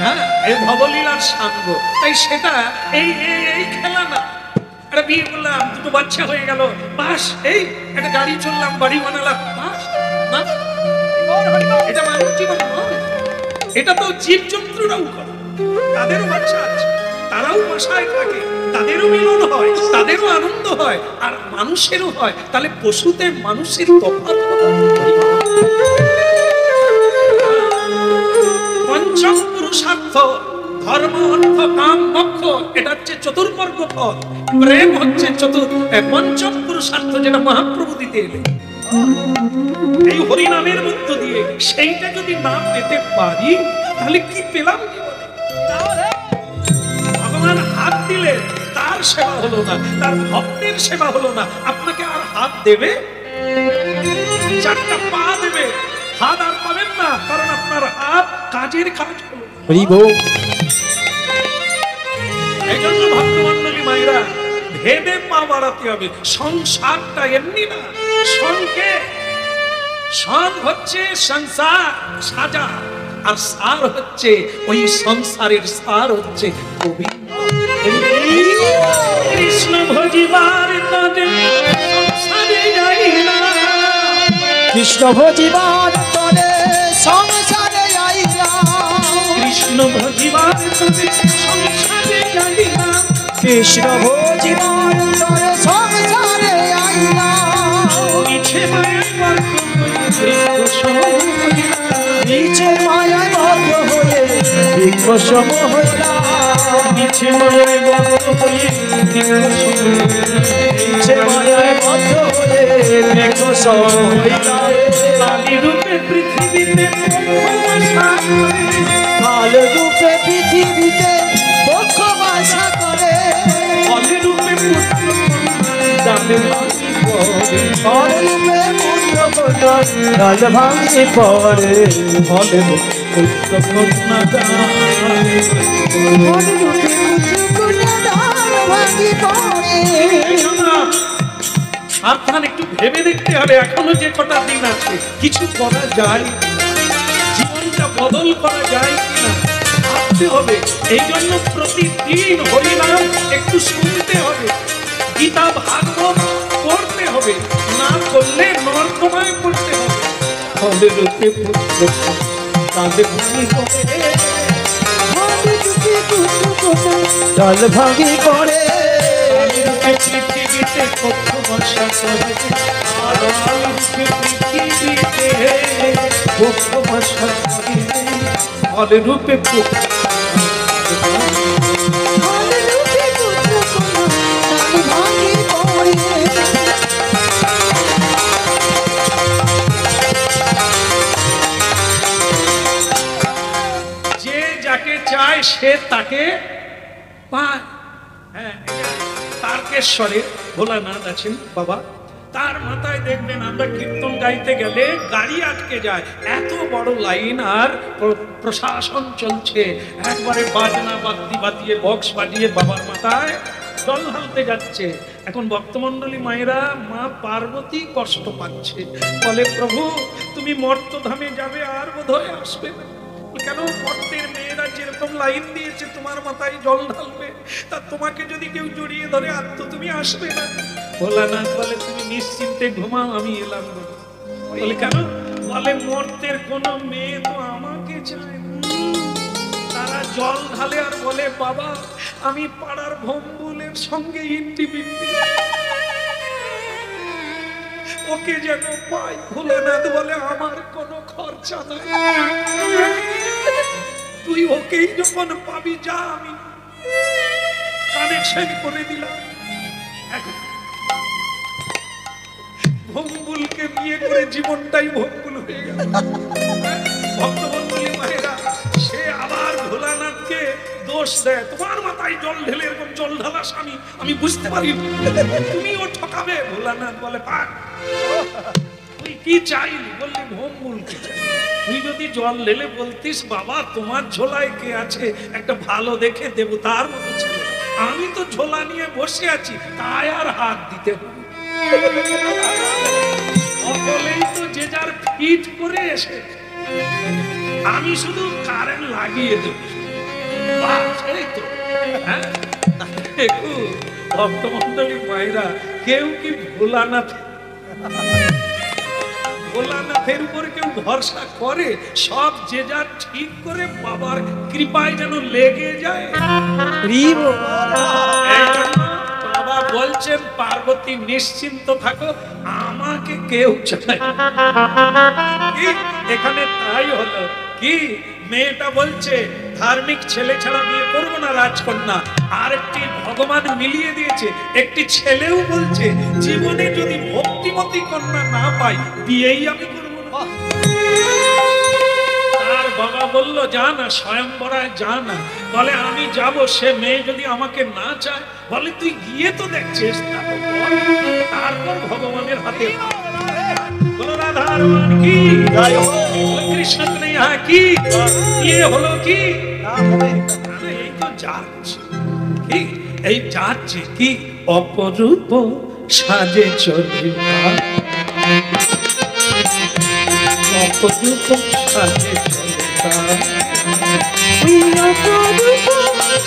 হ্যাঁ, এই ভবলীলার সাঙ্গ। তাই সেটা এই এই খেলা না। একটা বিয়ে করলাম, দুটো বাচ্চা হয়ে গেল, বাস এই একটা গাড়ি চললাম, বাড়ি বানালাম, বাস না, এটা মানুষ জীবন নয়। এটা তো জীবজন্তুরাও করে, তাদেরও বাচ্চা আছে, তারাও বাসায় থাকে, তাদেরও মিলন হয়, তাদেরও আনন্দ হয়, আর মানুষেরও হয়। তাহলে পশুতে মানুষের তফাৎ কোথায়? পঞ্চম পুরুষার্থ ধর্ম অর্থ কাম মোক্ষ, এটা হচ্ছে চতুর্বর্গ পথ। প্রেম হচ্ছে পঞ্চম পুরুষার্থ, যেটা মহাপ্রভু দিতে এলেন এই হরিনামের মধ্য দিয়ে। সেইটা যদি না পেতে পারি তাহলে কি পেলাম জীবনে? ভগবান হাত দিলে তার সেবা হলো না, তার ভক্তের সেবা হলো না। আপনাকে আর হাত দেবে, চারটা পা দেবে, হাত আর পাবেন না, কারণ আপনার হাত কাজের কাজ হলো। এই জন্য ভক্তমণ্ডলী মায়েরা ভেবে পা বাড়াতে হবে। সংসারটা এমনি না, সনকে সন হচ্ছে সংসার সাজা, আর সার হচ্ছে ওই সংসারের সার হচ্ছে গোবিন্দ। কৃষ্ণ ভজিবার তরে সংসারে যাই না, কৃষ্ণ ভজিবার তরে সংসারে যাই না, কৃষ্ণ ভজিবার তরে সংসারে যাই না, কৃষ্ণ ভজিবার তরে সংসারে যাই না, নিচে মায়ের বর্গ নিচে মায়ায় বদ্ধ হয়ে বৃক্ষ সম হইলাম, নিচে মায়ের বর্গ হয়ে নিচে মায়ায় বদ্ধ হয়ে বৃক্ষ সম হইলাম, কালী রূপে পৃথিবীতে কাল রূপে পৃথিবীতে বক্ষ বাসা করে, ফল রূপে পুত্র ডালে ভাঙি পড়ে, ফল রূপে পুত্র কন্যা ডাল ভাঙি পড়ে, ফল রূপে পুত্র কন্যা ডালে ফল রূপে পুত্র কন্যা ডাল ভাঙি পড়ে। সাবধান, একটু ভেবে দেখতে হবে। এখনো যে কটা দিন আছে কিছু করা যায়, জীবনটা বদল করা যায় কিনা ভাবতে হবে। এই জন্য প্রতিদিন হরিনাম একটু শুনতে হবে, গীতা ভাগবত পড়তে হবে, না করলে নর্দমায় পড়তে হবে। ফলে রূপে পুত্র তাদের ডাল ভাঙি পড়ে, পৃথিবীতে কত বর্ষা করে, পৃথিবীতে কত বর্ষা করে, ফল রূপে পুত্র ফল রূপে পুত্র কন্যা ডাল ভাঙি পড়ে। যে যাকে চায় সে তাকে পায়। হ্যাঁ, তারকেশ্বরে ভোলানাথ আছেন বাবা, তার মাথায় দেখবেন আমরা কীর্তন গাইতে গেলে গাড়ি আটকে যায়, এত বড় লাইন, আর প্রশাসন চলছে, একবারে বাজনা বাজিয়ে বক্স বাজিয়ে বাবার মাথায় জল ঢালতে যাচ্ছে। এখন ভক্তমণ্ডলী মায়েরা মা পার্বতী কষ্ট পাচ্ছে, বলে প্রভু তুমি মর্তধামে যাবে, আর বোধহয় আসবে না। কেন? মর্তের মেয়েরা যেরকম লাইন দিয়েছে তোমার মাথায় জল ঢালবে, তা তোমাকে যদি কেউ জড়িয়ে ধরে আর তো তুমি আসবে না। ভোলানাথ বলে তুমি নিশ্চিন্তে ঘুমাও, আমি এলাম। বলে কেন? বলে মর্তের কোন মেয়ে তো আমাকে চায় না। তারা জল ঢালে আর বলে বাবা আমি পাড়ার ভম্বুলের সঙ্গে ইন্টি বিন্টি, ওকে যেন পাই। ভোলানাথ বলে আমার কোনো খরচা নাই, তুই ওকেই যখন পাবি যা, আমি কানেকশন করে দিলাম। এখন ভম্বুলকে বিয়ে করে জীবনটাই ভম্বুল হয়ে গেল। ভক্তমণ্ডলী মায়েরা সে আবার ভোলানাথকে দোষ দেয়, তোমার মাথায় জল ঢেলে এরকম জল ঢালা স্বামী আমি বুঝতে পারি, তুমিও ঠকাবে। ভোলানাথ বলে পাক তুই কি চাইলি? বললি ভম্বুলকে চাই। তুই যদি জল ঢেলে বলতিস বাবা তোমার ঝোলায় কে আছে, একটা ভালো দেখে দেবো, তার মতো ছেলে। আমি তো ঝোলা নিয়ে বসে আছি, তাই আর হাত দিতে হবে। সকলেই তো যে যার ফিট করে এসে, আমি শুধু কারেন্ট লাগিয়ে দেব। বাস, এই তো। হ্যাঁ? একটু ভক্তমণ্ডলী মায়েরা কেউ কি ভোলানাথের উপরে কেউ ভরসা করে? সব যে যার ঠিক করে বাবার কৃপায় যেন লেগে যায়। এই জন্য বাবা বলছেন পার্বতী নিশ্চিন্ত থাকো, আমাকে কেউ চায় কি। এখানে তাই হলো কি, মেয়েটা বলছে ধার্মিক ছেলে ছাড়া বিয়ে করবো না রাজকন্যা, আর একটি ভগবান মিলিয়ে দিয়েছে। একটি ছেলেও বলছে জীবনে যদি ভক্তিমতী কন্যা না পাই বিয়েই আমি করবো না। তার বাবা বলল যা না, স্বয়ংবরায় যা না। বলে আমি যাব, সে মেয়ে যদি আমাকে না চায়, বলে তুই গিয়ে তো দেখ, চেষ্টা তো কর, তারপর ভগবানের হাতে। বলো রাধার মান কি, কৃষ্ণ यहाँ की ये হলো কি, এই তো যাচ্ছে কি, এই যাচ্ছে কি অপরূপ সাজে চলে, অপরূপ সাজে চলে,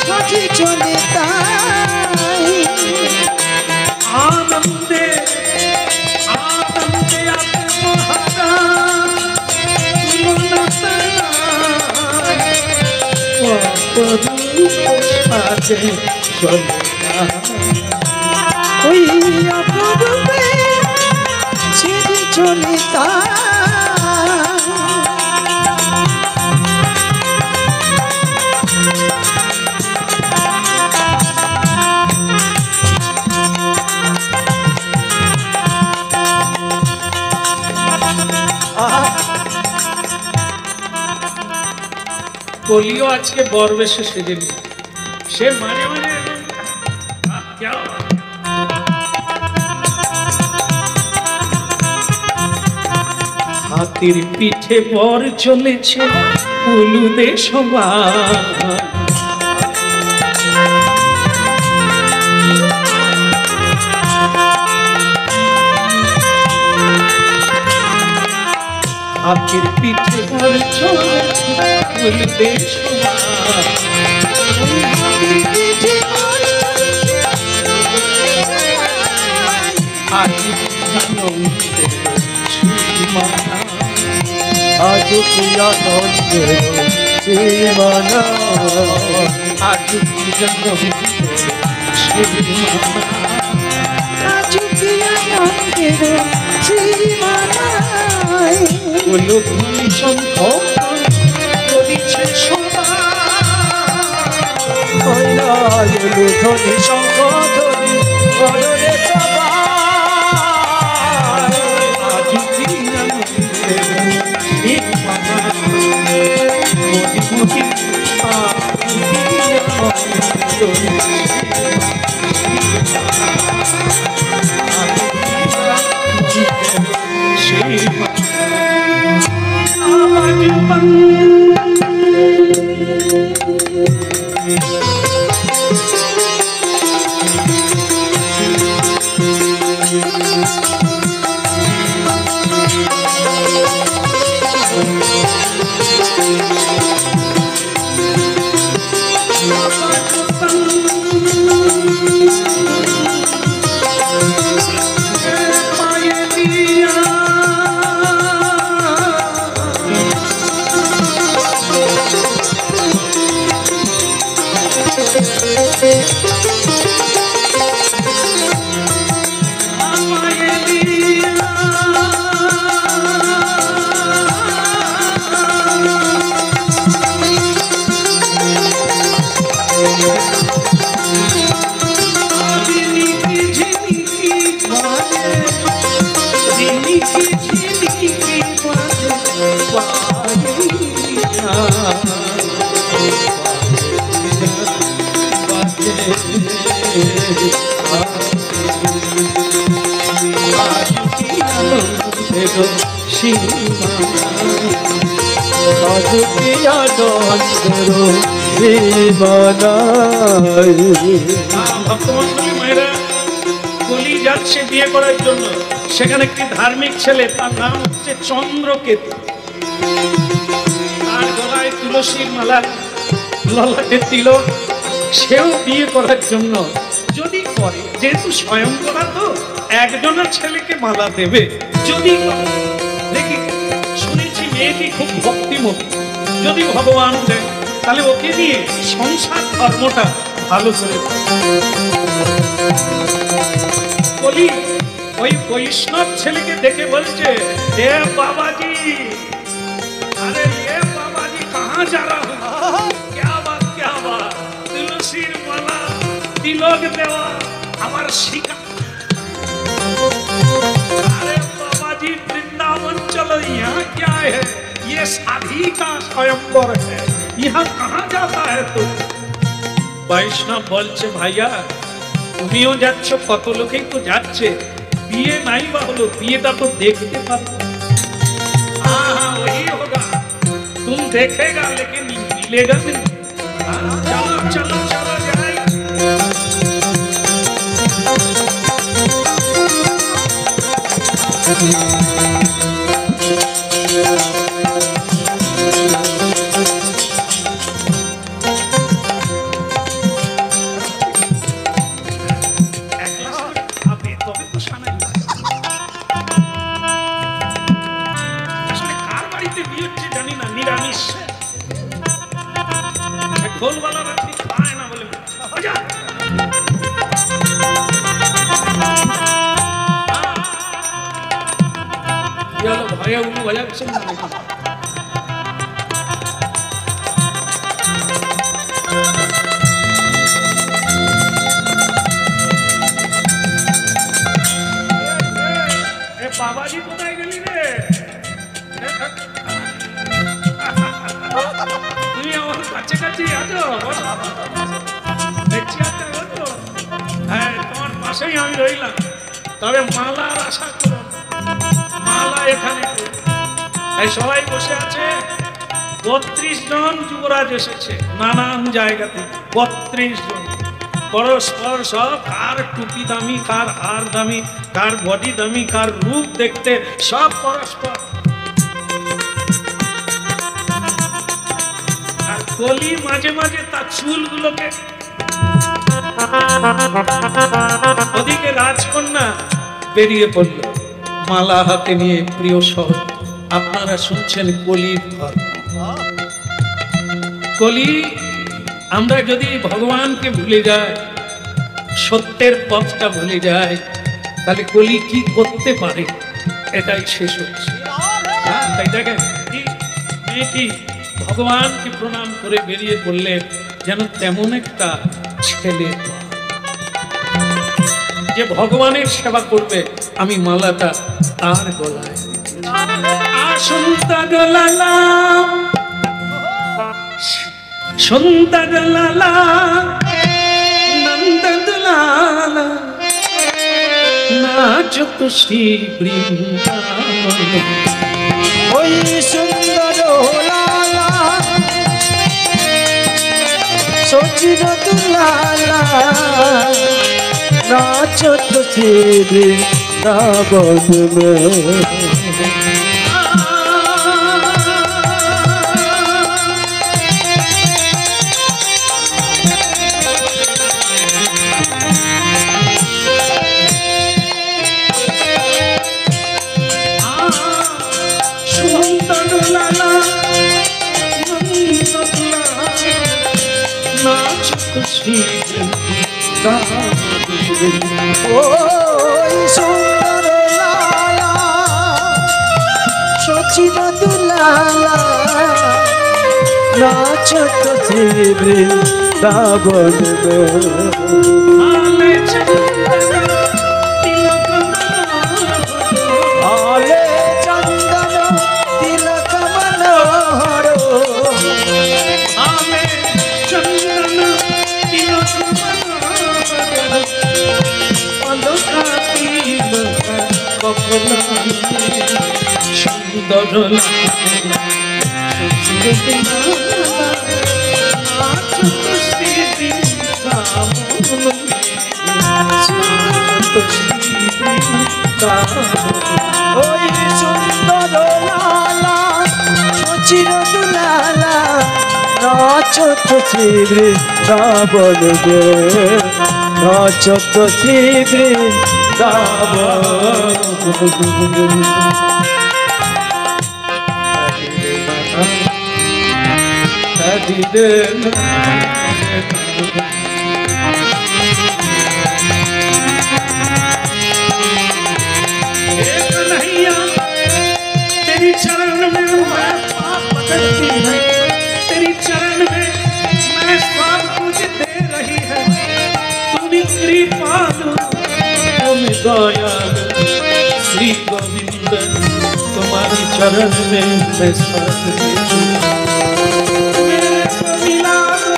সাজে চলে আনন্দে আনন্দে আত্মহারা সাজে চলে, ওই অপরূপে সেজে চলে কলিও আজকে বরবেশে সেজে নি, সে মাঝে মাঝে হাতির পিঠে বর চলেছে উলুদে সবার, হাতির পিঠে বর চলেছে উলুদে সবার, আজ আজ প্রিয়া নন্দের সীমানা, আজ উলুধ্বনি শঙ্খ করিছে সবাই, ধ্বনি শঙ্খ ধ্বনি কররে সবাই, আজ প্রিয়া নন্দের সীমানা, মোদি মোদি ভক্তমণ্ডলী মায়েরা, কলি যাচ্ছে বিয়ে করার জন্য, সেখানে একটি ধার্মিক ছেলে, তার নাম হচ্ছে চন্দ্রকেতু, তার গলায় তুলসীর মালা, ললাটে তিলক, সেও বিয়ে করার জন্য যদি করে, যেহেতু স্বয়ংবরা তো একজনের ছেলেকে মালা দেবে, যদি করে। দেখি শুনেছি মেয়েটি খুব ভক্তিমতী, যদি ভগবান দেন তাহলে ওকে নিয়ে সংসার ধর্মটা ভালো করে বলি। ওই বৈষ্ণব ছেলেকে দেখে বলছে, এ বাবাজি, अरे ये बाबा जी कहाँ जा रहा हूँ? क्या बात तुलसीर माला तिलक देवा हमार शिका। अरे बाबा जी वृंदावन चलो, यहाँ क्या है? ये शादी का स्वयंवर है, यहाँ कहाँ जाता है तू? वैष्णव बोलছে ভাইয়া তুমিও যাচ্ছ, কত লোকেই তো যাচ্ছে, বিয়ে নাই বা হলো, বিয়েটা তো দেখতে পারো। हाँ वही होगा, तुम देखेगा लेकिन मिलेगा नहीं। चलो चलो चलो जाए। ढोल वाला रखी खाए ना बोले आजा। ये लो भैया उन्हें वजह से ना देखा। ए बाबा जी कोথায় গেলি রে? তুমি আমার কাছে কাছে আছো, দেখছি আছো তো? হ্যাঁ, তোমার পাশেই আমি রইলাম, তবে মালার আশা করো, মালা এখানে এই সবাই বসে আছে। 32 জন যুবরাজ এসেছে নানান জায়গা থেকে, 32 জন পরস্পর সব, কার টুপি দামি, কার হার দামি, কার বডি দামি, কার রূপ দেখতে সব পরস্পর। কলি মাঝে মাঝে তার চুলগুলোকে, ওদিকে রাজকন্যা বেরিয়ে পড়ল মালা হাতে নিয়ে। প্রিয় সহ আপনারা শুনছেন কলির ধর্ম। কলি, আমরা যদি ভগবানকে ভুলে যাই, সত্যের পথটা ভুলে যাই, তাহলে কলি কি করতে পারে, এটাই শেষ হচ্ছে। তাই দেখেন মেয়েটি ভগবানকে প্রণাম করে বেরিয়ে পড়লেন, যেন তেমন একটা ছেলে যে ভগবানের সেবা করবে। আমি মালাটা তার গলায় শুনতাম, শুনতাম নন্দলালা নাচ তো শ্রী বৃন্দাবন। ওই সুন্দর লালা সচির দুলালা নাচত শ্রী বৃন্দাবন মে। ওই সুন্দর লালা সচির দুলালা নাচত শ্রী বৃন্দাবন মে। আলে চন্দন তিলক মনোহর, আলে চন্দন তিলক সুন্দর ওই সুন্দর লালা সচির দুলালা নাচত শ্রী বৃন্দাবন গে নাচত শ্রী বৃন্দাবন तेरी चरण में मैं पाप पकड़ती है, तेरी चरण में मैं सब कुछ दे रही है। तुम कृपालु, तुम दयालु, श्री गोविंद तुम्हारी चरण में मैं सब देती हूँ। मेरे को मिला दो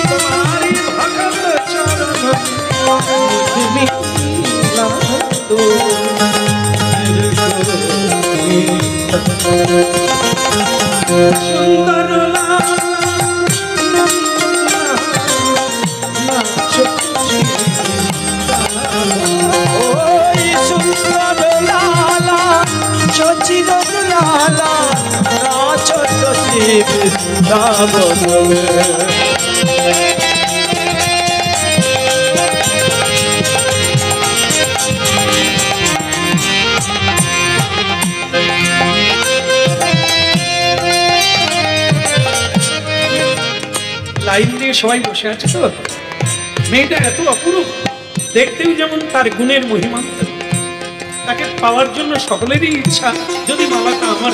तुम्हारी भगत चरण में, मिला दो सुंदर সুন্দর লালা সচির লালা নাচত শ্রী বৃন্দাবন লাইন দিয়ে সবাই বসে আছে তো। মেয়েটা এত অপরূপ, দেখতেও যেমন তার গুণের মহিমা, তাকে পাওয়ার জন্য সকলেরই ইচ্ছা। যদি মালাটা আমার,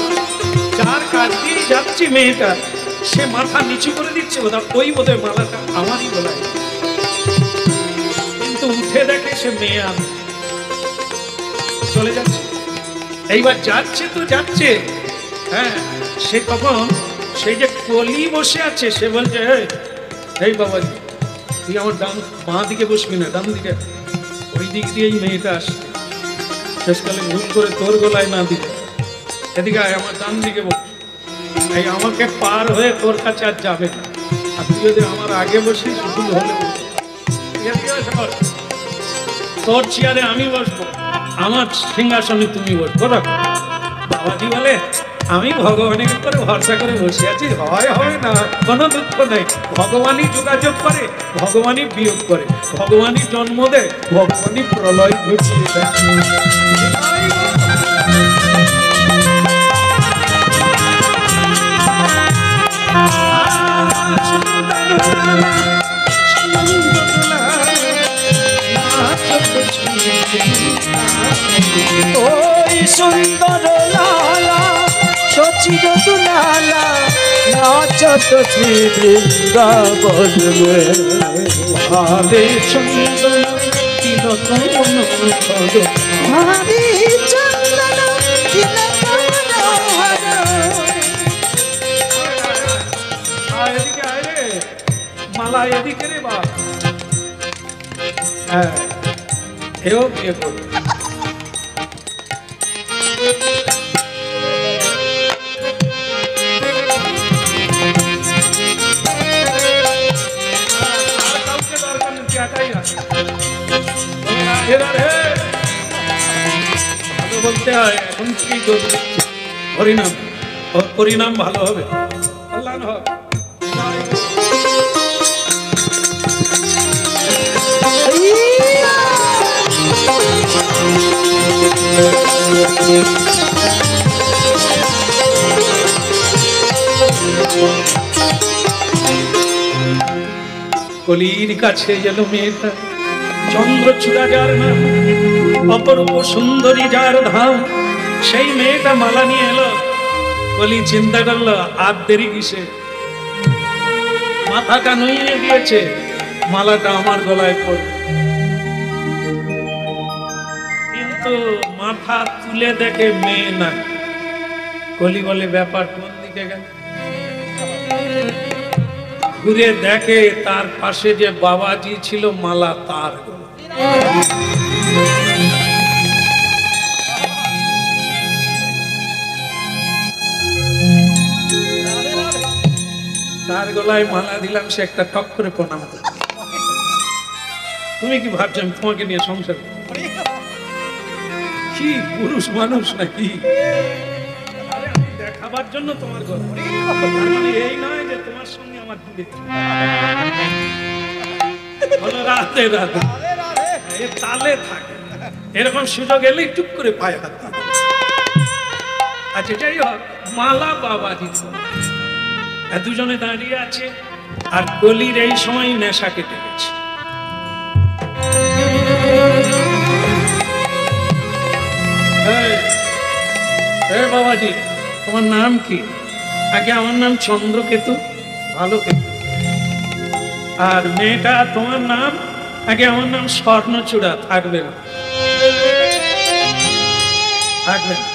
যার কাজ দিয়ে যাচ্ছে মেয়েটা, সে মাথা নিচু করে দিচ্ছে, ওই বোধহয় মালাটা আমারই গলায়। কিন্তু উঠে দেখে সে মেয়ে আমি চলে যাচ্ছে। এইবার যাচ্ছে তো যাচ্ছে, হ্যাঁ, সে কখন সেই যে কলি বসে আছে, সে বলছে এই বাবাজি তুই আমার ডান বাঁ দিকে বসবি না, ডান দিকে। ওই দিক দিয়েই মেয়েটা আসছে, শেষকালে ভুল করে তোর গলায় না দিকে এদিকে আমার ডান দিকে বস। এই আমাকে পার হয়ে তোর কাছে আর যাবে না, আর তুই যদি আমার আগে বসিস ভুল হলে তোর চেয়ারে আমি বসবো, আমার সিংহাসনে তুমি বসবো। বাবাজি বলে আমি ভগবানের উপরে ভরসা করে বসে আছি, হয় হয় না, কোনো দুঃখ নেই। ভগবানই যোগাযোগ করে, ভগবানই বিয়োগ করে, ভগবানই জন্ম দেয়, ভগবানই প্রলয় ঘটিয়ে দেয়। ওই সুন্দর লালা সচির দুলালা নাচত শ্রী বৃন্দাবন ভাবে সুন্দর তিলক মনোহর, ভাবি চন্দন তিলক মনোহর। এদিকে আয় রে মালা, এদিকে রে বাপ। হ্যাঁ, এও বিয়ে করবে। ভালো বলতে হয়, এখন কি করবে? হরিনাম, হরিনাম ভালো হবে, কল্যাণ হবে। কলির কাছে গেল মেয়েটা, চন্দ্রচূড়া যার নাম, অপরূপ সুন্দরী যার ধাম, সেই মেয়েটা মালা নিয়ে এলো। কলি চিন্তা করলো আর দেরি কিসে, মাথাটা নুইয়ে দিয়েছে, মালাটা আমার গলায় পড়বে। কিন্তু মাথা তুলে দেখে মেয়ে না। কলি বলে ব্যাপার কোন দিকে গেল? ঘুরে দেখে তার পাশে যে বাবাজি ছিল, মালা তার তার গলায় মালা দিলাম, সে একটা টক করে প্রণাম করে। তুমি কি ভাবছো আমি তোমাকে নিয়ে সংসার কি পুরুষ মানুষ নাকি? দেখাবার জন্য তোমার গলা। তার মানে এই নয় যে তোমার সঙ্গে আমার দূরে বলো রাধে রাধে, এ তালে থাকে। এরকম সুযোগ এলেই টুক করে পায়ে হাত দিতে। আচ্ছা যাই হোক, মালা বাবাজি দুজনে দাঁড়িয়ে আছে, আর কলির এই সময় নেশা কেটে গেছে। বাবাজি তোমার নাম কি? আগে আমার নাম চন্দ্রকেতু, ভালো কেতু। আর মেয়েটা তোমার নাম? আগে আমার নাম স্বর্ণচূড়া। থাকবে না, থাকবে না।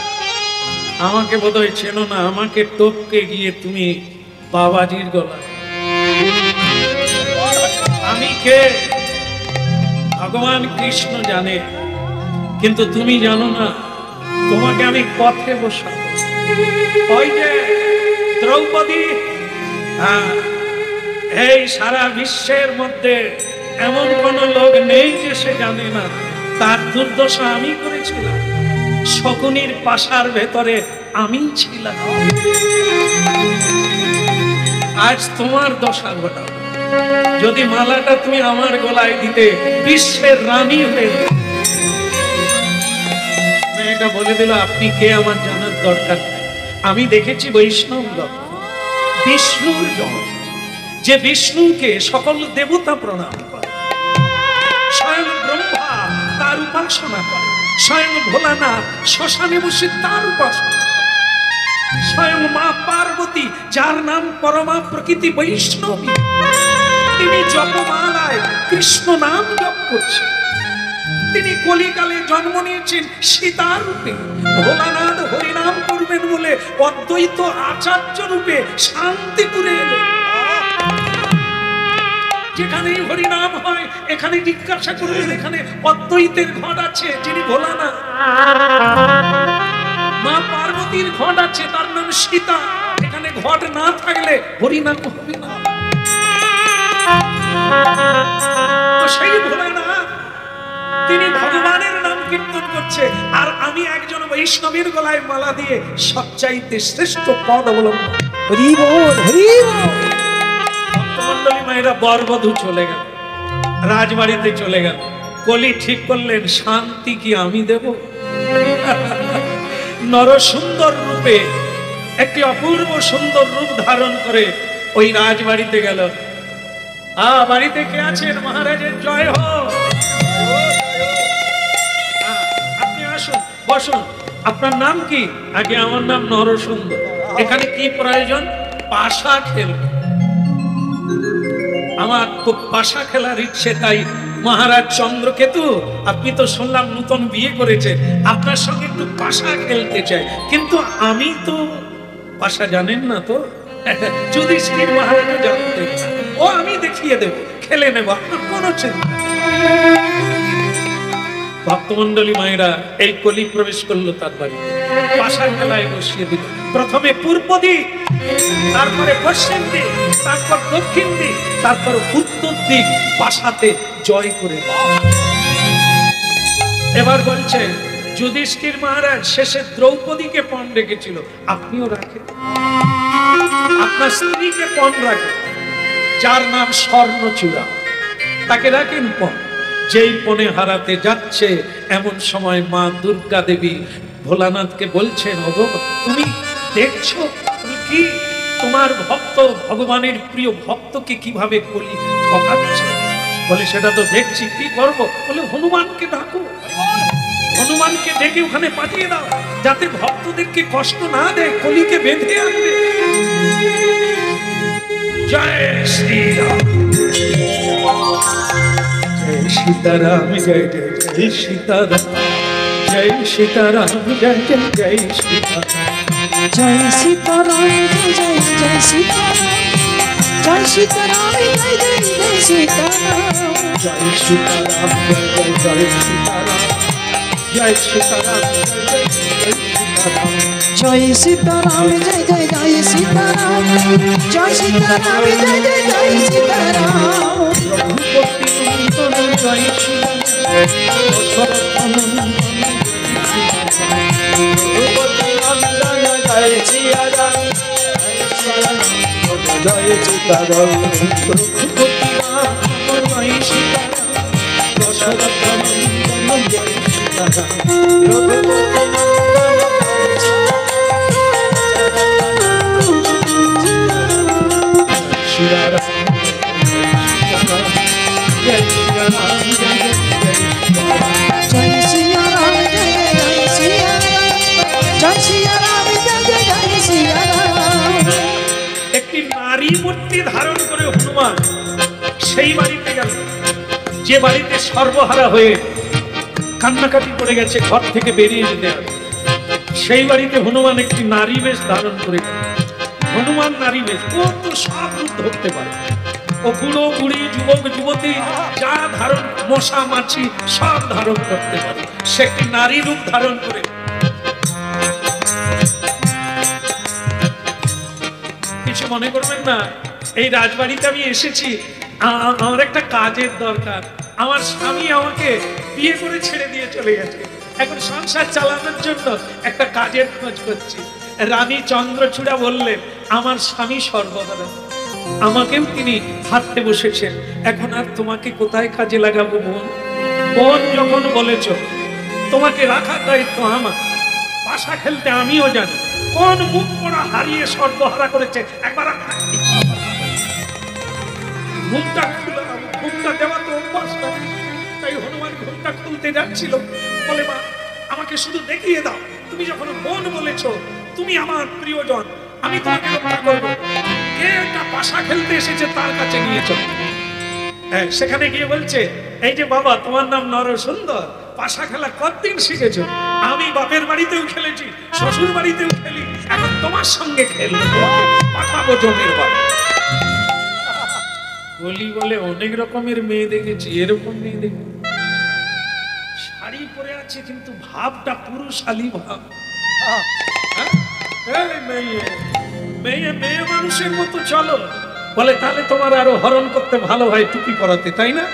আমাকে বোধহয় চেনো না, আমাকে টপকে গিয়ে তুমি বাবাজির গলা। আমি কে ভগবান কৃষ্ণ জানে, কিন্তু তুমি জানো না। তোমাকে আমি পথে বসাবো। ওই যে দ্রৌপদী, এই সারা বিশ্বের মধ্যে এমন কোন লোক নেই যে সে জানে না তার দুর্দশা আমি করেছিলাম। শকুনির পাশার ভেতরে আমি ছিলাম। আজ তোমার দশা ঘটাবো। যদি মালাটা তুমি আমার গলায় দিতে, বিশ্বের রানী হয়ে। মেয়েটা বলে দিল, আপনি কে আমার জানার দরকার নাই। আমি দেখেছি বৈষ্ণব লক্ষণ, বিষ্ণুর জন, যে বিষ্ণুকে সকল দেবতা প্রণাম করে, স্বয়ং ব্রহ্মা তার উপাসনা করে, স্বয়ং ভোলানাথ শ্মশানে বসে তার উপাসনা করে, স্বয়ং মা পার্বতী যার নাম পরমা প্রকৃতি বৈষ্ণবী, তিনি জপমালায় কৃষ্ণ নাম জপ করছেন। তিনি কলিকালে জন্ম নিয়েছেন সীতা রূপে, ভোলানাথ হরিনাম করবেন বলে অদ্বৈত আচার্য রূপে শান্তিপুরে এলেন। যেখানেই হরিনাম হয় এখানে জিজ্ঞাসা করবেন, এখানে অদ্বৈতের ঘট আছে, যিনি ভোলানাথ। মা পার্বতীর ঘট আছে, তার নাম সীতা। এখানে ঘট না থাকলে হরিনাম হবে না। সেই ভোলানাথ তিনি ভগবানের নাম কীর্তন করছে, আর আমি একজন বৈষ্ণবের গলায় মালা দিয়ে সবচাইতে শ্রেষ্ঠ পদ অবলম্বন। হরি বল, হরি বল। ভক্তমণ্ডলী মায়েরা বরবধূ চলে গেল, রাজবাড়িতে চলে গেল। কলি ঠিক করলেন, শান্তি কি আমি দেব? নরসুন্দর রূপে একটি অপূর্ব সুন্দর রূপ ধারণ করে ওই রাজবাড়িতে গেল। বাড়িতে কে আছেন? মহারাজের জয় হোক। আপনি আসুন, বসুন। আপনার নাম কি? আগে আমার নাম নরসুন্দর। এখানে কি প্রয়োজন? পাশা খেলবে। আমার খুব পাশা খেলার ইচ্ছে, তাই মহারাজ চন্দ্রকেতু, আপনি তো শুনলাম নতুন বিয়ে করেছে, আপনার সঙ্গে একটু পাশা খেলতে চাই। কিন্তু আমি তো পাশা জানেন না তো। যুধিষ্ঠির মহারাজ জানতেন না। ও আমি দেখিয়ে দেব, খেলে নেব, আপনার কোনো চিন্তা। ভক্তমণ্ডলী মায়েরা এই কলি প্রবেশ করলো তার বাড়িতে, পাশা খেলায় বসিয়ে দিল। প্রথমে পূর্ব দিক, তারপরে পশ্চিম দিক, তারপর দক্ষিণ দিক, তারপর উত্তর দিক পাশাতে জয় করে। এবার বলছে যুধিষ্ঠির মহারাজ শেষে দ্রৌপদীকে পণ রেখেছিল, আপনিও রাখেন। আপনার স্ত্রীকে পণ রাখেন, যার নাম স্বর্ণচূড়া, তাকে রাখেন পণ। যেই পণে হারাতে যাচ্ছে, এমন সময় মা দুর্গা দেবী ভোলানাথকে বলছেন, ওগো তুমি দেখছো কি তোমার ভক্ত, ভগবানের প্রিয় ভক্তকে কিভাবে কলি ঠকাচ্ছে? বলে সেটা তো দেখছি, কি করবো? বলে হনুমানকে ডাকো, হনুমানকে ডেকে ওখানে পাঠিয়ে দাও, যাতে ভক্তদেরকে কষ্ট না দেয়, কলিকে বেঁধে আনবে। জয় শ্রীরাম, জয় সীতারাম, জয় জয় জয় সীতারাম, জয় সীতারাম, জয় জয় জয় সীতারাম, জয় সীতারাম, জয় জয় সীতারাম, জয় সীতারাম, জয় জয় জয় সীতারাম, জয় সীতারাম, জয় জয় জয় সীতারাম, জয় সীতারাম, জয় জয় জয় সীতারাম, জয় সীতারাম, জয় জয় জয় সীতারাম, জয় সীতারাম, জয় জয় জয় সীতারাম, রঘুপতি নন্দন জয় সীতারাম, রঘুপতি নন্দন জয় সিয়া রাম। সীতারাম রঘুপতি রাম জয় সীতারাম দশরথ নন্দন জয় সীতারাম সীতারাম জয় সীতারাম জয় সিয়া রাম জয় জয় সিয়া রাম জয় সিয়া রাম জয় জয় সিয়া রাম। একটি নারী মূর্তি ধারণ করে হনুমান সেই বাড়িতে গেল যে বাড়িতে সর্বহারা হয়ে কান্নাকাটি করে গেছে, ঘর থেকে বেরিয়ে যেতে হবে। সেই বাড়িতে হনুমান একটি নারী বেশ ধারণ করে গেল। হনুমান নারী বেশ, ও তো সব রূপ ধরতে পারে। ও বুড়ো বুড়ি যুবক যুবতী যা ধারণ, মশা মাছি সব ধারণ করতে পারে। সে একটি নারী রূপ ধারণ করে কিছু মনে করবেন না, এই রাজবাড়িতে আমি এসেছি, আমার একটা কাজের দরকার। আমার স্বামী আমাকে বিয়ে করে ছেড়ে দিয়ে চলে গেছে, এখন সংসার চালানোর জন্য একটা কাজের খোঁজ করছি। রানী চন্দ্রচূড়া বললেন, আমার স্বামী সর্বহারা, আমাকেও তিনি হাঁটতে বসেছেন, এখন আর তোমাকে কোথায় কাজে লাগাবো বোন? বোন যখন বলেছ, তোমাকে রাখার দায়িত্ব আমার। পাশা খেলতে আমিও জানি, কোন মুখ পড়া হারিয়ে সর্বহারা করেছে একবার ঘুমটা খুলে, ঘুমটা দেওয়া তো অভ্যাস না। তাই হনুমান ঘুমটা খুলতে যাচ্ছিল, বলে মা আমাকে শুধু দেখিয়ে দাও, তুমি যখন বোন বলেছ, তুমি আমার প্রিয়জন, আমি তোমাকে রক্ষা করবো। কে একটা পাশা খেলতে এসেছে তার কাছে নিয়ে চল। সেখানে গিয়ে বলছে, এই যে বাবা তোমার নাম নরসুন্দর, পাশা খেলা কতদিন শিখেছো? আমি বাপের বাড়িতেও খেলেছি, শ্বশুর বাড়িতেও খেলি, এখন তোমার সঙ্গে খেলবো, তোমাকে পাঠাবো জমের বাড়ি। বলি বলে অনেক রকমের মেয়ে দেখেছি, এরকম মেয়ে দেখি শাড়ি পরে আছে কিন্তু ভাবটা পুরুষালী ভাব। মেয়ে মেয়ে মানুষের মতো চলো, বলে তাহলে তোমার আরো হরণ করতে ভালো হয় টুপি পরাতে, তাই না?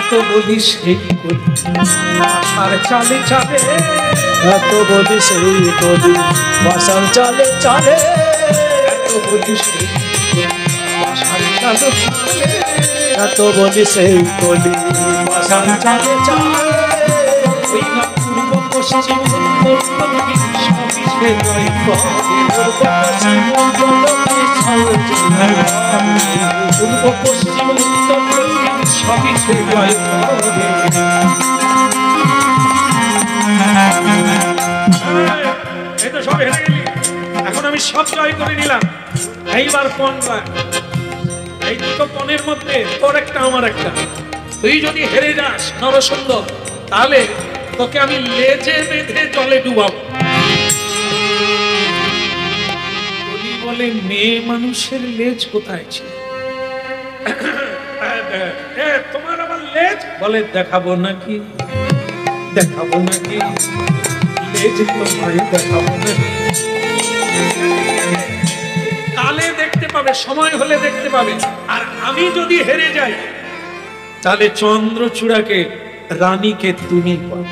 এত বলি সেই বলি আর চালে চালে, এত বলি সেই বলি বাসার চালে চালে, এত বলি সেই এত বলি সেই বলি বাসার চালে চালে, ওই না পূর্ব পশ্চিম উত্তর দক্ষিণ সবই সে জয় করে। পূর্ব পশ্চিম উত্তর দক্ষিণ সবই সে জয় করে। এই তো সব হেরে গেলি, এখন আমি সব জয় করে নিলাম, এইবার পণ রাখ। এই দুটো পণের মধ্যে তোর একটা আমার একটা। তুই যদি হেরে যাস নরসুন্দর, তাহলে তোকে আমি লেজে বেঁধে জলে ডুবাবো। বলি বলে মেয়ে মানুষের লেজ কোথায় ছিল? তোমার আবার লেজ? বলে দেখাবো নাকি, দেখাবো নাকি লেজ, তোমায় দেখাবো নাকি? কালে দেখতে পাবে, সময় হলে দেখতে পাবে। আর আমি যদি হেরে যাই, তাহলে চন্দ্রচূড়াকে, রানীকে তুমি পাবে।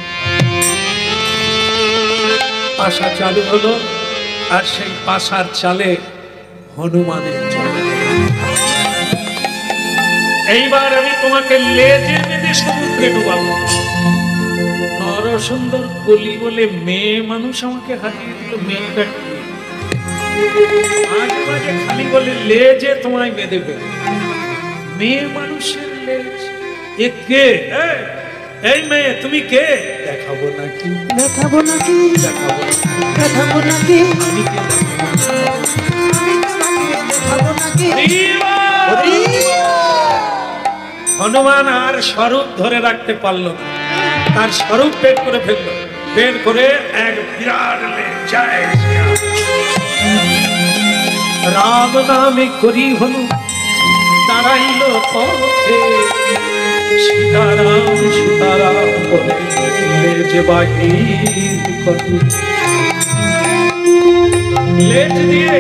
পাশা চালু হলো, আর সেই পাশার চালে হনুমানের চালে। এইবার আমি তোমাকে লেজে বেঁধে সমুদ্রে ডুবাবো। নরসুন্দর কলি বলে মেয়ে মানুষ আমাকে হারিয়ে দিল, মেয়েটা কি? মাঝে মাঝে খালি বলে লেজে তোমায় বেঁধে ফেলে, মেয়ে মানুষের লেজ। এ কে? এই মেয়ে তুমি কে? দেখাবো নাকি, দেখাবো নাকি, দেখাবো দেখাবো নাকি, আমি কে? দেখাবো নাকি। হনুমান আর স্বরূপ ধরে রাখতে পারলো না, তার স্বরূপ বের করে ফেললো, বের করে এক বিরাট লেজ। জয় রাম নামে করি হনু দাঁড়াইল পথে, সীতারাম সীতারাম বলে লেজ বাহির করি। লেজ দিয়ে,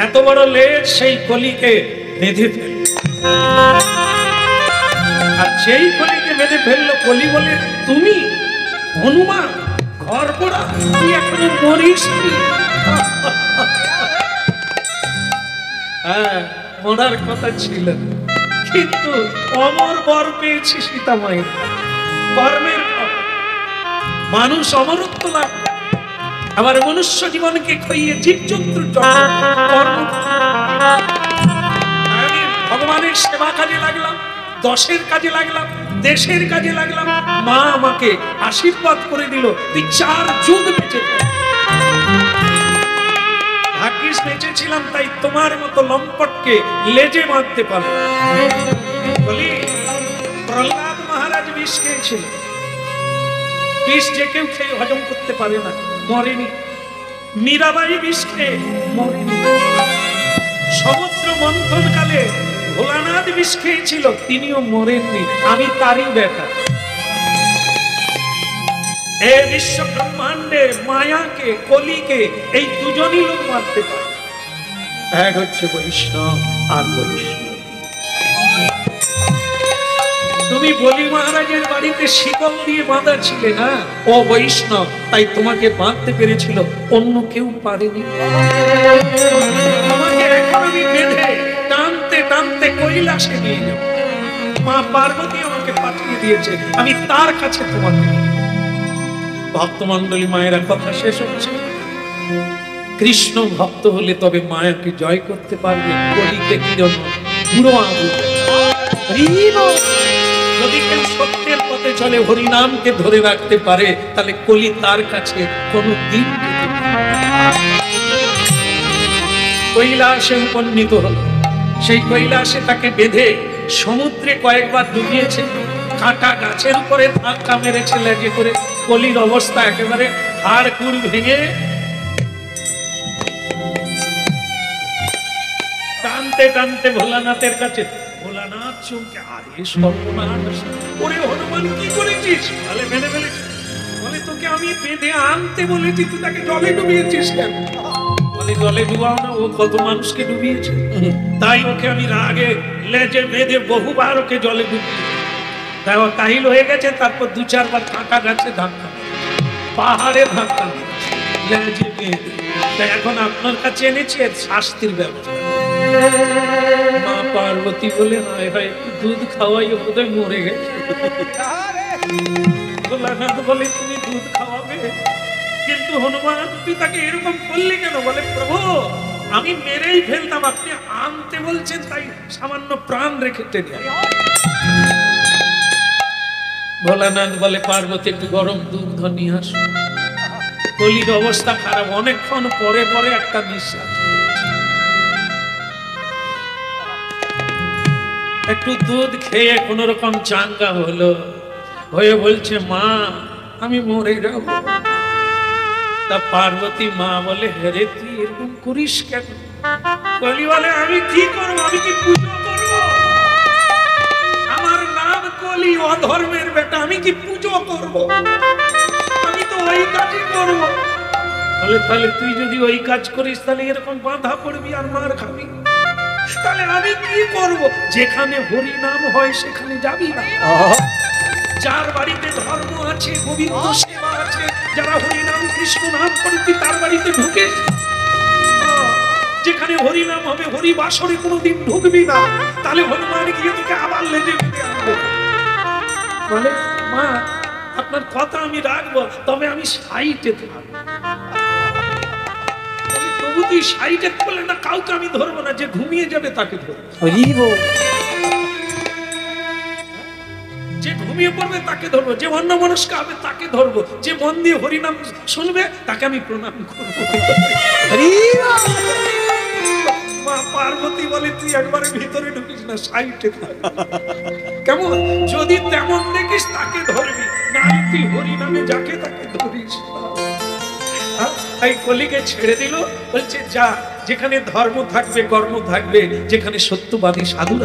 এত বড় লেজ সেই কলিকে বেঁধে ফেলল। আর সেই কলিকে বেঁধে ফেললো, কলি বলে তুমি হনুমান ঘর পড়া, তুই এখনো মরিস নি। হ্যাঁ, মরার কথা ছিল, কিন্তু অমর বর পেয়েছি সীতা মায়ের কর্মের ফল। মানুষ অমরত্ব লাভ করে, আবার মনুষ্য জীবনকে খাইয়ে জীবজন্তুর কর্ম। আমি ভগবানের সেবা কাজে লাগলাম, দশের কাজে লাগলাম, দেশের কাজে লাগলাম। মা আমাকে আশীর্বাদ করে দিল, তুই 4 যুগ বেঁচে থাক। ভাগ্যিস বেঁচেছিলাম, তাই তোমার মতো লম্পটকে লেজে মারতে পারলাম। বলি, প্রহ্লাদ মহারাজ বিষ খেয়েছিল। বিষ যে কেউ খেয়ে হজম করতে পারে না, মরেনি। মীরাবাই বিষ খেয়ে মরেনি। সমুদ্র মন্থন কালে ভোলানাথ বিষ খেয়েছিল, তিনিও মরেননি। আমি তারই বেটা। এই বিশ্ব ব্রহ্মাণ্ডের মায়াকে, কলিকে এই দুজনই লোক মারতে পারে। এক হচ্ছে বৈষ্ণব আর বৈষ্ণব। তুমি বলি মহারাজের বাড়িতে শিকল দিয়ে বাঁধা ছিলে না, ও বৈষ্ণব, তাই তোমাকে বাঁধতে পেরেছিল, অন্য কেউ পারেনি। তোমাকে এখন আমি বেঁধে টানতে টানতে কৈলাসে নিয়ে যাব। মা পার্বতী আমাকে পাঠিয়ে দিয়েছে, আমি তার কাছে তোমাকে। ভক্তমণ্ডলী মায়েরা কথা শেষ হচ্ছে। কৃষ্ণ ভক্ত হলে তবে মায়াকে জয় করতে পারবে। কলিকে কিরণ বুড়ো আঙুল। যদি কেউ সত্যের পথে চলে, হরিনামকে ধরে রাখতে পারে, তাহলে কলি তার কাছে কোনো দিন কৈলাসে উপনীত হল। সেই কৈলাসে তাকে বেঁধে সমুদ্রে কয়েকবার ডুবিয়েছে। কাঁটা গাছের উপরে ধাক্কা মেরেছে লেগে করে। কলির অবস্থা একেবারে হাড় কুড় ভেঙে। টানতে টানতে ভোলানাথের কাছে। ভোলানাথ চমকে, আরে সর্বনাশ, ওরে হনুমান কি করেছিস? বলে বেঁধে ফেলেছিস। বলে তোকে আমি বেঁধে আনতে বলেছি, তুই তাকে জলে ডুবিয়েছিস কেন? বলে জলে ডুবাও না, ও কত মানুষকে ডুবিয়েছে। তাই ওকে আমি রাগে লেজে বেঁধে বহুবার ওকে জলে ডুবিয়েছি। তাই ও কাহিল হয়ে গেছে। তারপর 2-4 বার কাঁটা গাছে ধাক্কা, পাহাড়ে ধাক্কা, লেজে বেঁধে। তাই এখন আপনার কাছে এনেছি এর শাস্তির ব্যবস্থা। মা পার্বতী বলে, হায় হায়, একটু দুধ খাওয়াই, বোধহয় মরে গেছে। ভোলানাথ বলে, তুমি দুধ খাওয়াবে, কিন্তু হনুমান তুই তাকে এরকম করলি কেন? বলে, প্রভু আমি মেরেই ফেলতাম, আপনি আনতে বলছেন, তাই সামান্য প্রাণ রেখে দেয়। ভোলানাথ বলে, পার্বতী একটু গরম দুধ নিয়ে আসো। কলির অবস্থা খারাপ। অনেকক্ষণ পরে পরে একটা নিঃশ্বাস, একটু দুধ খেয়ে কোন রকম চাঙ্গা হলো, হয়ে বলছে, মা আমি মরে যাব। তা পার্বতী মা বলে, হেরে তুই এরকম করিস কেন? কলি বলে, আমি কি করবো? আমি কি পুজো করবো? আমার নাম কলি, অধর্মের বেটা, আমি কি পুজো করবো? আমি তো ওই কাজই করবো। বলে, তাহলে তুই যদি ওই কাজ করিস, তাহলে এরকম বাধা পড়বি আর মার খাবি। তাহলে আমি কি করব? যেখানে হরি নাম হয় সেখানে যাবি না। যার বাড়িতে ধর্ম আছে, গোবিন্দ সেবা আছে, যারা হরি নাম কৃষ্ণ নাম করে, তুই তার বাড়িতে ঢুকে। যেখানে হরি নাম হবে, হরি বাসরে কোনোদিন ঢুকবি না। তাহলে হনুমান গিয়ে তোকে আবার লেজে বেঁধে আনবে। বলে, মা আপনার কথা আমি রাখবো, তবে আমি সাইটে থাকবো। তুই সাইডে বলে না, কাউকে আমি ধরবো না, যে ঘুমিয়ে যাবে তাকে ধরবো। যে ঘুমিয়ে পড়বে তাকে ধরবো, যে অন্যমনস্ক হবে তাকে ধরবো, যে মন দিয়ে হরিনাম শুনবে তাকে আমি প্রণাম করবো। মা পার্বতী বলে, তুই একবারে ভিতরে ঢুকিস না, সাইডে থাক। কেমন? যদি তেমন দেখিস তাকে ধরবি, না তুই হরিনামে যাকে তাকে ধরিস। তাই কলিকে ছেড়ে দিল। বলছে, যা, যেখানে ধর্ম থাকবে, কর্ম থাকবে, যেখানে সত্যবাদী সাধু